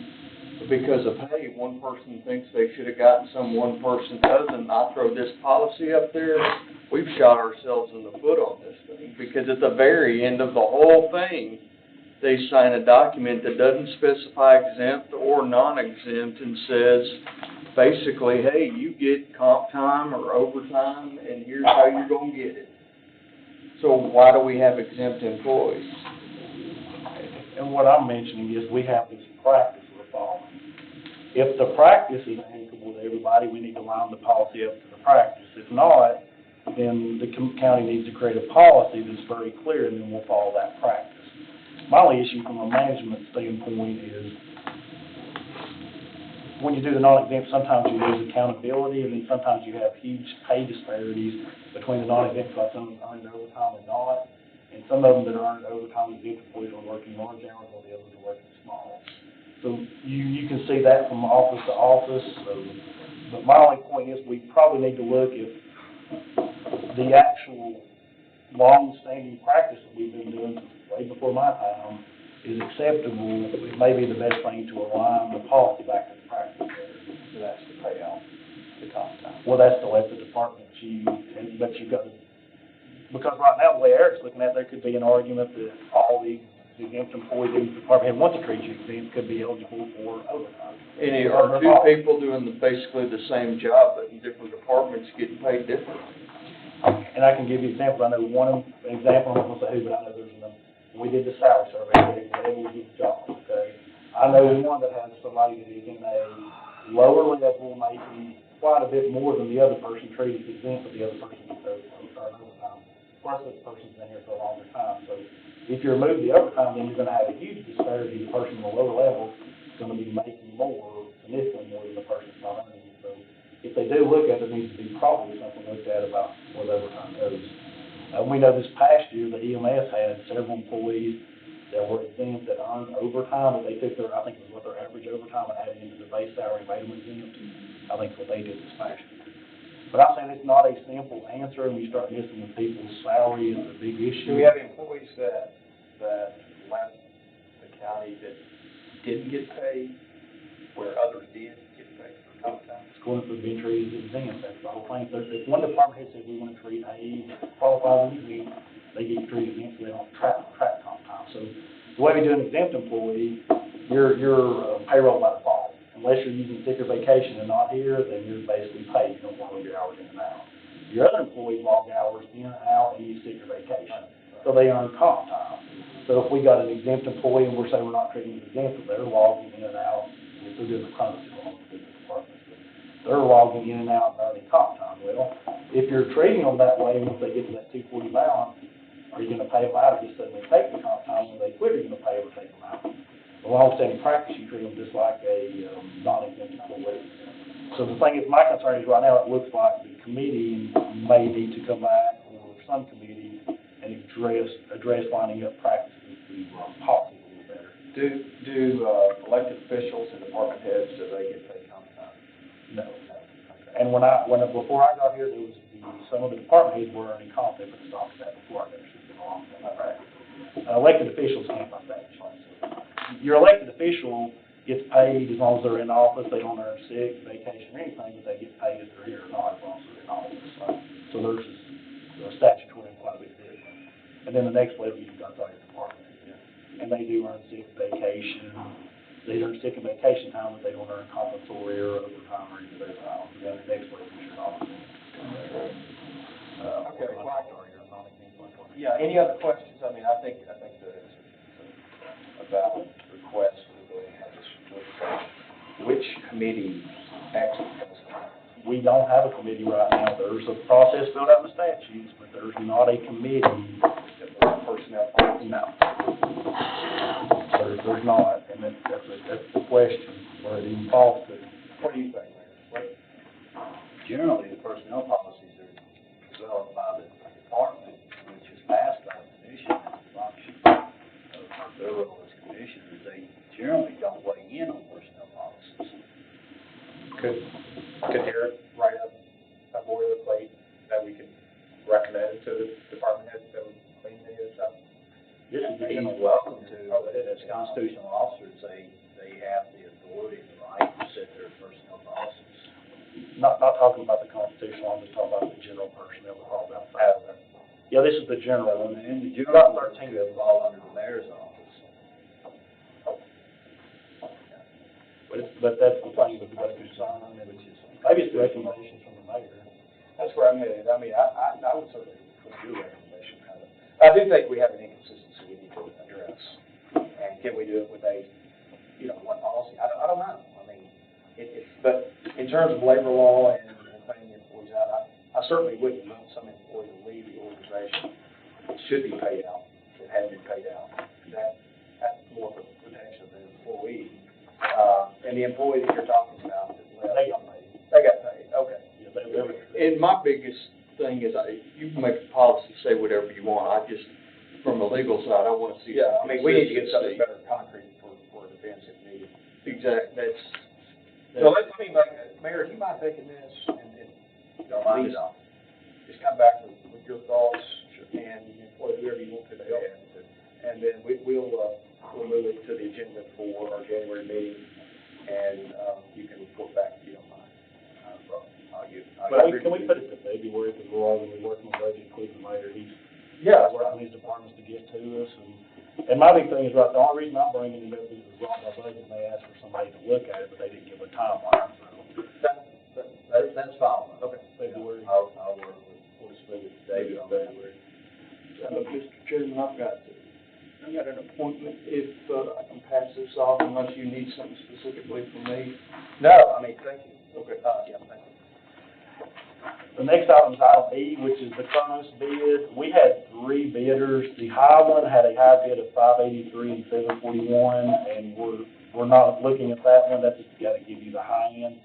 because of, hey, one person thinks they should have gotten some, one person doesn't, I throw this policy up there, we've shot ourselves in the foot on this thing. Because at the very end of the whole thing, they sign a document that doesn't specify exempt or non-exempt and says, basically, hey, you get comp time or overtime, and here's how you're going to get it. So why do we have exempt employees? And what I'm mentioning is we have this practice we're following. If the practice is applicable to everybody, we need to line the policy up to the practice. If not, then the county needs to create a policy that's very clear, and then we'll follow that practice. My only issue from a management standpoint is when you do the non-exempt, sometimes you lose accountability, and then sometimes you have huge pay disparities between the non-exempt, like some earning overtime and not. And some of them that are earning overtime, exempt employees are working large hours, while the others are working small. So you can see that from office to office. But my only point is we probably need to look at the actual long-standing practice that we've been doing way before my time is acceptable. It may be the best thing to align the policy back to the practice. So that's the payout, the comp time. Well, that's to let the department choose, but you've got to, because right now, the way Eric's looking at it, there could be an argument that all the exempt employees in the department who want to treat you exempt could be eligible for overtime. And are two people doing basically the same job, but in different departments getting paid differently? And I can give you examples. I know one example, I'm not going to say who, but I know there's another. We did the salary survey, whatever we did the job, okay? I know one that has somebody that is in a lower level, making quite a bit more than the other person treated exempt, but the other person gets overtime. Plus, this person's been here for a longer time. So if you remove the overtime, then you're going to have a huge disparity. The person on the lower level is going to be making more, significantly more than the person that's not earning it. So if they do look at it, there needs to be probably something looked at about where the overtime goes. We know this past year, the EMS had several employees that were exempt that earned overtime, but they took their, I think it was what their average overtime and added into the base salary, made them exempt. I think that's what they did this past year. But I'm saying it's not a simple answer, and we start missing with people's salary is a big issue. Do we have employees that left the county that didn't get paid, where others did get paid for comp time? Going for being treated as exempt, that's the whole thing. So if one department head says we want to treat a qualified exempt, they get treated exempt, so they don't track comp time. So the way we do an exempt employee, you're payroll by default. Unless you're using sick or vacation and not here, then you're basically paid. You don't log your hours in and out. Your other employees log hours in and out and use sick or vacation. So they earn comp time. So if we got an exempt employee and we're saying we're not treating them exempt, they're logging in and out, if they're doing the chronic department. They're logging in and out and earning comp time. Well, if you're treating them that way, once they get to that 240 balance, are you going to pay them out or just suddenly take the comp time? When they quit, are you going to pay or take them out? Well, long-standing practice, you treat them just like a non-exempt employee. So the thing is, my concern is right now, it looks like the committee may need to come back, or some committee, and address lining up practices to policy a little better. Do elected officials and department heads, do they get paid comp time? No. And before I got here, there was some of the department heads were earning comp, they put a stop to that before I got here, so long. Elected officials can't find that. Your elected official gets paid as long as they're in office. They don't earn sick, vacation, or anything, but they get paid if they're here or not, as long as they're in office. So there's a statutory quite a bit different. And then the next level, you've got all your department. And they do earn sick, vacation. They earn sick and vacation time, but they don't earn compensatory or overtime or any of those items. And then the next level is your office. Okay. Yeah, any other questions? I mean, I think that it's a valid request to go ahead and have this looked at. Which committee actually does that? We don't have a committee right now. There's a process built out in the statutes, but there's not a committee. Personnel? No. There's not, and that's the question, where it even falls to. What do you think, Mayor? Generally, the personnel policies are developed by the department, which is passed by the commission. thorough as commissioners, they generally don't weigh in on personnel policies. Could Eric write up a boilerplate that we could recommend to the department heads that would clean any of this up? This is the He's general. welcome to, but as constitutional officers, they have the authority and the right to set their personnel policies. Not talking about the constitutional, I'm just talking about the general personnel, we're talking about that. Yeah, this is the general one. And the About general 13 could fall under the mayor's office. But that's the thing with the budget sign, and Which is, maybe it's recommendations from the mayor. That's where I'm headed. I mean, I would certainly put your recommendation on it. I do think we have an inconsistency we need to address. And can we do it with a, one policy? I don't know. I mean, but in terms of labor law and paying the employees out, I certainly wouldn't want some employee to leave the organization that should be paid out, that hasn't been paid out. That's more for protection of the employee. And the employee that you're talking about, that left, they got paid, okay. Yeah, they're. And my biggest thing is, you can make a policy, say whatever you want, from a legal side, I wanna see. Yeah, I mean, we need to get something better concrete for defense if needed. Exactly, So let me make, Mayor, do you mind taking this and don't mind please it all. just come back with your thoughts and employ whoever you want to help. And then we'll move it to the agenda for our January meeting, and you can report back if you don't mind. Can we put it to February, because we're all gonna be working on budget, including the mayor, he's working these departments to get to us, and my big thing is, right, the only reason I'm bringing it up is it's wrong by budget, and they asked for somebody to look at it, but they didn't give a timeline, so. That's fine. Okay, February. I'll work with David on that. Mr. Chairman, I've got an appointment, if, I can pass this off unless you need something specifically from me. No, I mean, thank you. Okay. Yeah, thank you. The next item is item E, which is the Kronos bid. We had 3 bidders. The high one had a high bid of $583 and $741, and we're not looking at that one. That's just gotta give you the high end.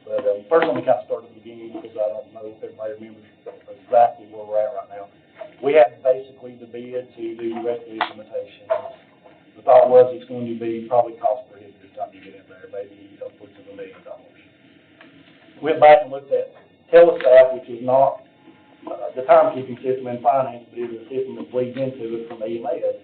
But, first let me kind of start at the beginning, because I don't know if everybody remembers exactly where we're at right now. We had basically the bid to do the rest of the implementation. The thought was it's going to be probably cost prohibitive time you get in there, maybe upwards of $1 million. Went back and looked at Telestaff, which is not the timekeeping system in finance, but is a system that bleeds into it from EMS.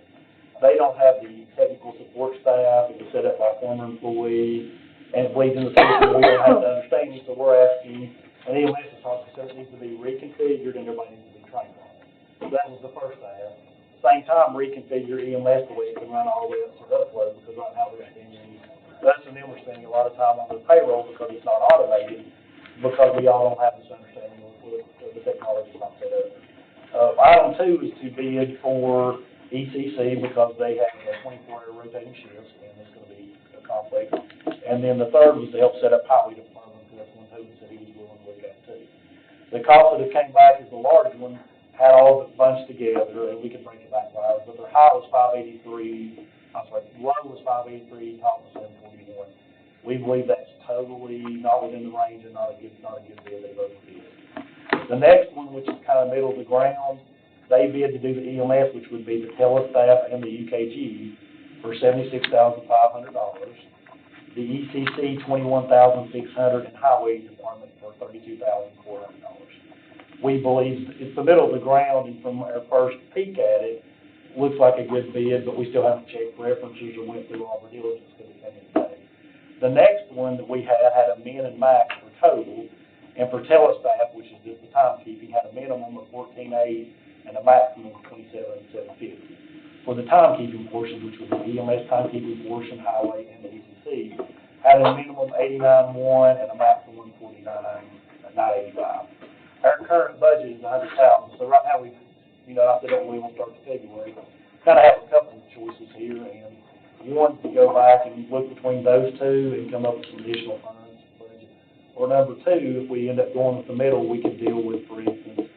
They don't have the technical support staff. It was set up by a former employee, and it bleeds into the system. We don't have the understanding, so we're asking, and EMS is talking, so it needs to be reconfigured and everybody needs to be trained on it. So that was the first staff. Same time, reconfigure EMS the way it can run all the way up to upload, because right now they're spending, us and them are spending a lot of time on their payroll because it's not automated, because we all don't have this understanding of the technology not set up. Item 2 is to bid for ECC, because they have 24-hour rotating shifts, and it's gonna be a conflict. And then the third was to help set up highway department, because that's one Hogan said he was willing to look at too. The cost that came back is the large one, had all the bunched together, and we can break it back by hours, but their high was low was $583, top was $741. We believe that's totally not within the range and not a good bid they both bid. The next one, which is kind of middle of the ground, they bid to do the EMS, which would be the Telestaff and the UKG, for $76,500. The ECC, $21,600, and Highway Department for $32,400. We believe it's the middle of the ground, and from our first peek at it, looks like a good bid, but we still haven't checked references or went through all the diligence because it came in today. The next one that we had a min and max for total, and for Telestaff, which is just the timekeeping, had a minimum of $14,800 and a maximum of $27,750. For the timekeeping portion, which was the EMS timekeeping portion, highway, and the ECC, had a minimum of $89,100 and a maximum of $49,985. Our current budget is $100,000, so right now I said, we won't start to February. Kind of have a couple of choices here, and one to go back and look between those two and come up with some additional funds budget. Or number 2, if we end up going with the middle, we could deal with, for instance,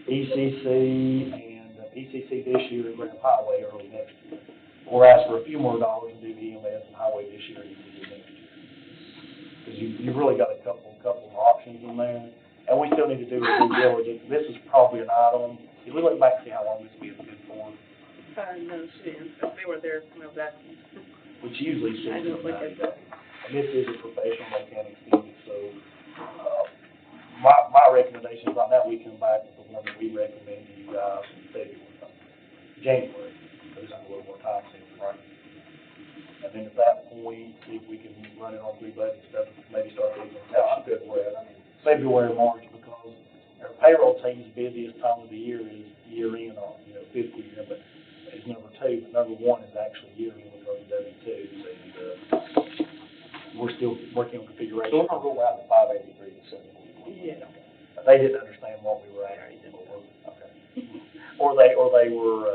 ECC this year and Grand Highway early next year. Or ask for a few more dollars and do the EMS and Highway this year and ECC next year. Because you've really got a couple of options in there. And we still need to do a due diligence. This is probably an item, if we look back and see how long this bid's been for, No, she didn't. They were there when I was asking. which usually I sits don't in look 90 at that. days. And this is a professional, they can't extend it, so, my recommendation is on that, we come back with the one that we recommend to you guys in January, so there's a little more time since, right? And then at that point, see if we can run it on 3 budget stuff, maybe start the February, February, March, because our payroll team's busiest time of the year is year end on, fiscal year, but it's number 2, but number 1 is actually year end because of W-2s, and, we're still working on configuration. So we're gonna go out to 583 to 741. Yeah. They didn't understand what we were asking for. Okay. Or they were,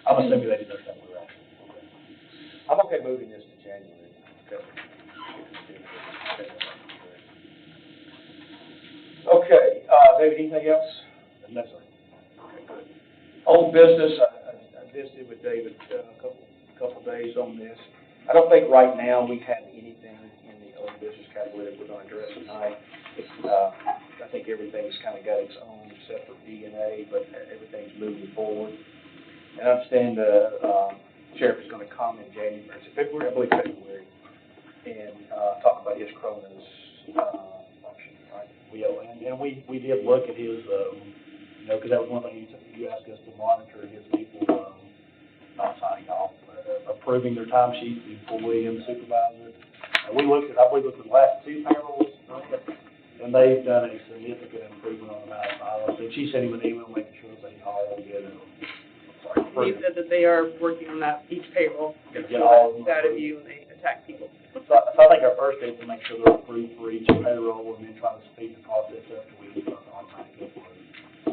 I'm assuming they didn't understand what we were asking. Okay. I'm okay moving this to January. Okay, David, anything else? No, sir. Okay, good. Old business, I visited with David a couple days on this. I don't think right now we have anything in the old business category that we're gonna address tonight. I think everything's kind of got its own separate DNA, but everything's moving forward. And I understand the sheriff is gonna come in January, is it February? I believe February, and talk about his Kronos function, right? And we did look at his, because that was one thing you asked us to monitor his people, not signing off, but approving their timesheets, the employee and the supervisor. And I believe we looked at the last 2 payrolls, and they've done a significant improvement on the amount of silence. And she sent him an email making sure that he all get it. He said that they are working on that each payroll, Get all of them out of approved. you, and they attack people. So I think our first step is to make sure they're approved for each payroll, and then try to speed the process up to we can start the automatic upload.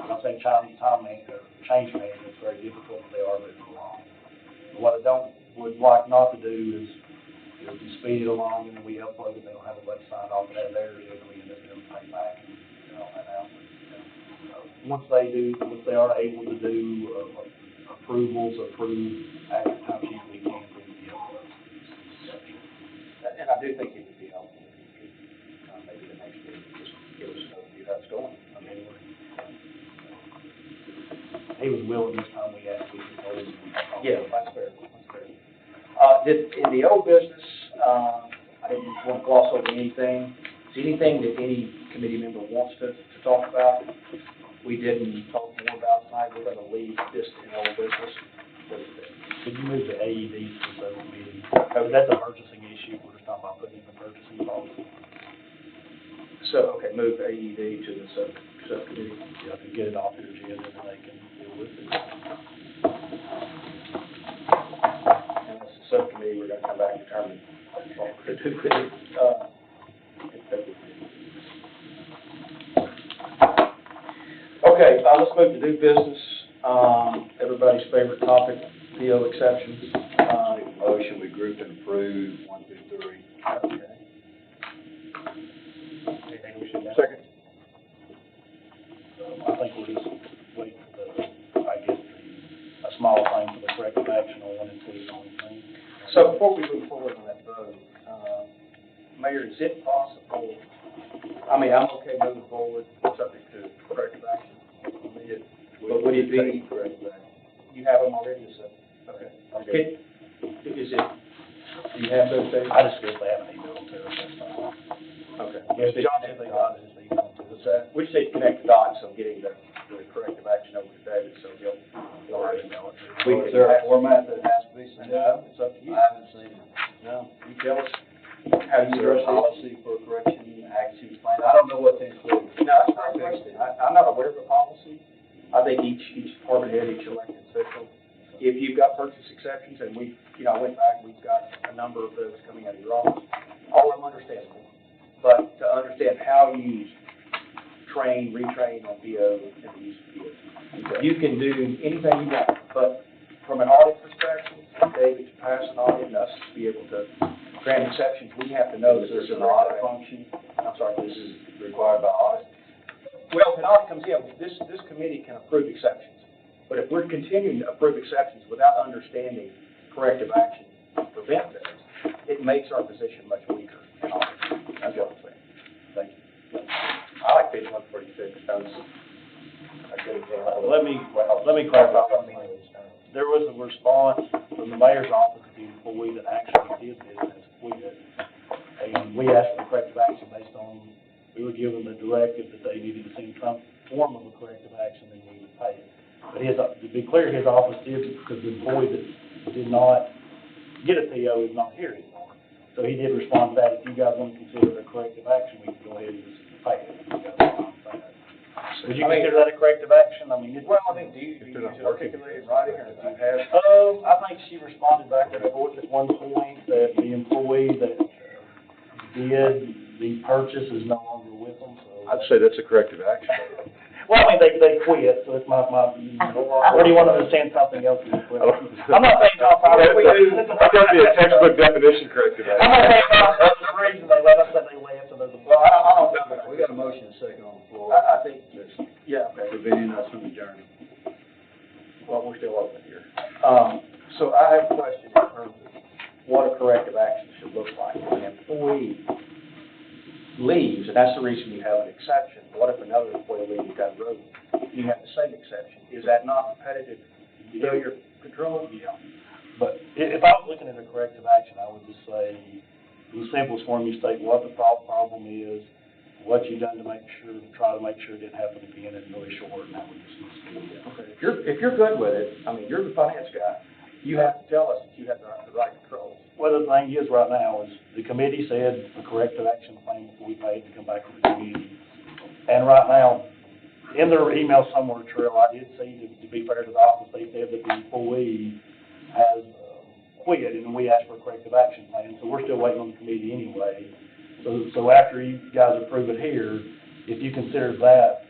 I'm not saying change management is very difficult, but they are moving along. What I would like not to do is to speed it along, and then we upload it, they don't have a bunch signed off, and have theirs, and we end up getting paid back, and all that out. Once they are able to do approve active time sheets, we can approve the upload. And I do think it would be helpful if you could, maybe the next week, just give us an overview of how it's going. He was willing this time we asked, we told him. Yeah, that's fair, that's fair. In the old business, I didn't want to gloss over anything. Is anything that any committee member wants to talk about? We didn't talk more about tonight, we're gonna leave this in old business. Could you move the AEDs to the subcommittee? That's a purchasing issue, we're just talking about putting in the purchasing policy. So, okay, move AED to the subcommittee. Yeah, to get it off their agenda, and they can deal with it. And as a subcommittee, we're gonna come back and determine what we're gonna do with it. Okay, let's move to new business. Everybody's favorite topic, PO exceptions. Motion, we group and approve 1 through 3. Okay. Anything we should know? Second. I think we'll just wait for a small thing for the corrective action on 1 and 2 is the only thing. So before we move forward on that vote, Mayor, is it possible, I'm okay moving forward, subject to corrective action. But would it be, corrective action? you have them already, so, okay. Okay. Is it, do you have those days? I just guess they haven't emailed to us, that's fine. Okay. Yeah, John said they got it, just email to us. We just need to connect the dots on getting the corrective action over to David, so he'll email it. Is there a format that has to be sent out? It's up to you. I haven't seen it. No, you tell us how Is you there a address it. policy for correction, action plan? I don't know what to include. No, that's a great question. I'm not aware of a policy. I think each department head, each elected official, if you've got purchase exceptions, and I went back, we've got a number of those coming out of your office, all of them understandable. But to understand how you train, retrain on PO and the use of PO. You can do anything you want, but from an audit perspective, David, to pass an audit and us to be able to grant exceptions, we have to know that Is there's this an an audit audit. function? I'm sorry, This is required by audit? well, if an audit comes in, this committee can approve exceptions. But if we're continuing to approve exceptions without understanding corrective action to prevent those, it makes our position much weaker in audit. That's what I'm saying. Thank you. I like page 146. That was a good example. Let me clarify something. there was a response from the mayor's office to the employee that actually did this as quit. And we asked for corrective action based on, we were given the directive that they needed to send some form of a corrective action and we would pay it. But his, to be clear, his office did, because the employee that did not get a PO is not here anymore. So he did respond to that. If you guys want to consider it a corrective action, we can go ahead and just pay it. Would you consider that a corrective action? I mean, Well, I mean, do you articulate in writing, or do you have? I think she responded back and forth at one point that the employee that did the purchase is no longer with them, so. I'd say that's a corrective action. Well, I mean, they quit, so it's my, or do you want them to send something else? I'm not saying John Fowler quit. That's gonna be a textbook definition corrective action. I'm not saying John Fowler's the reason they left, I said they left, so there's a. Well, I don't know. We got a motion and a second on the floor. I think, yeah, okay. Preventing us from adjourning. Well, we're still open here. So I have a question in terms of what a corrective action should look like. If an employee leaves, and that's the reason you have an exception. What if another employee leaves down the road? You have the same exception. Is that not competitive failure control? Yeah. But if I was looking at a corrective action, I would just say, in the simplest form, you state what the problem is, what you've done to make sure, try to make sure it didn't happen again, and really short, and that would just be it. Okay. If you're good with it, I mean, you're the finance guy, you have to tell us that you have the right controls. Well, the thing is right now is the committee said a corrective action plan before we paid to come back to the community. And right now, in their email somewhere, Trail, I did see, to be fair to the office, they said that the employee has quit, and we asked for a corrective action plan, so we're still waiting on the committee anyway. So after you guys approve it here, if you consider that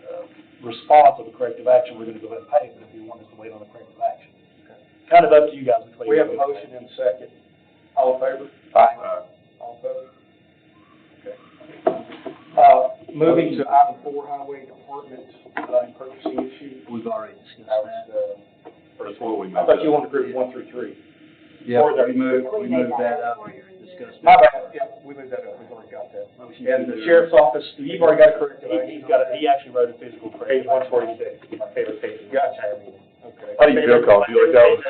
response of a corrective action, we're gonna go ahead and pay it, but if you want us to wait on a corrective action. Okay. Kind of up to you guys. Which way We you have a go. motion and a second. All in favor? Aye. All opposed? Okay. Moving to item 4, highway department, purchasing issue. We've already discussed that. That's what we I thought you wanted group 1 through 3. Yeah, we moved that up and discussed My that. bad, yeah, we moved that up, we've already got that. Motion And to- the sheriff's office, you've already got a corrective action. He actually wrote a physical corrective. Page 146, my favorite page. Gotcha. Okay. How do you feel, Colin? Do you like that one?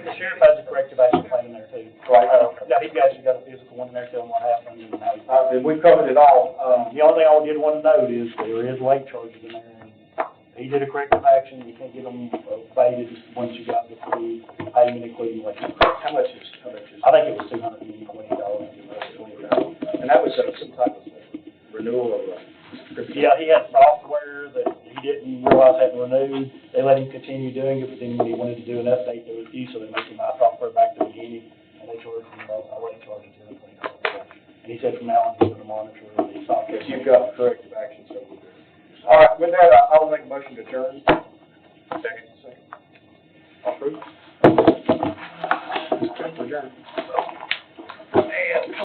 The sheriff has a corrective action plan in there too. Right. Yeah, he's actually got a physical one in there telling what happened and how he. Then we've covered it all. The only thing I did want to note is there is late charges in there, and he did a corrective action, you can't get them abated once you got the full payment, including late. How much is? I think it was $220. And that was some type of renewal of, Yeah, he had software that he didn't realize hadn't renewed, they let him continue doing it, but then when he wanted to do an update, there was few, so they make him buy software back to the beginning, and they charged him, a late charge of $220. And he said from now on, he's gonna monitor the software. If you've got corrective action, so we're good. All right, with that, I'll make a motion to adjourn. Second. All approved? Adjourn.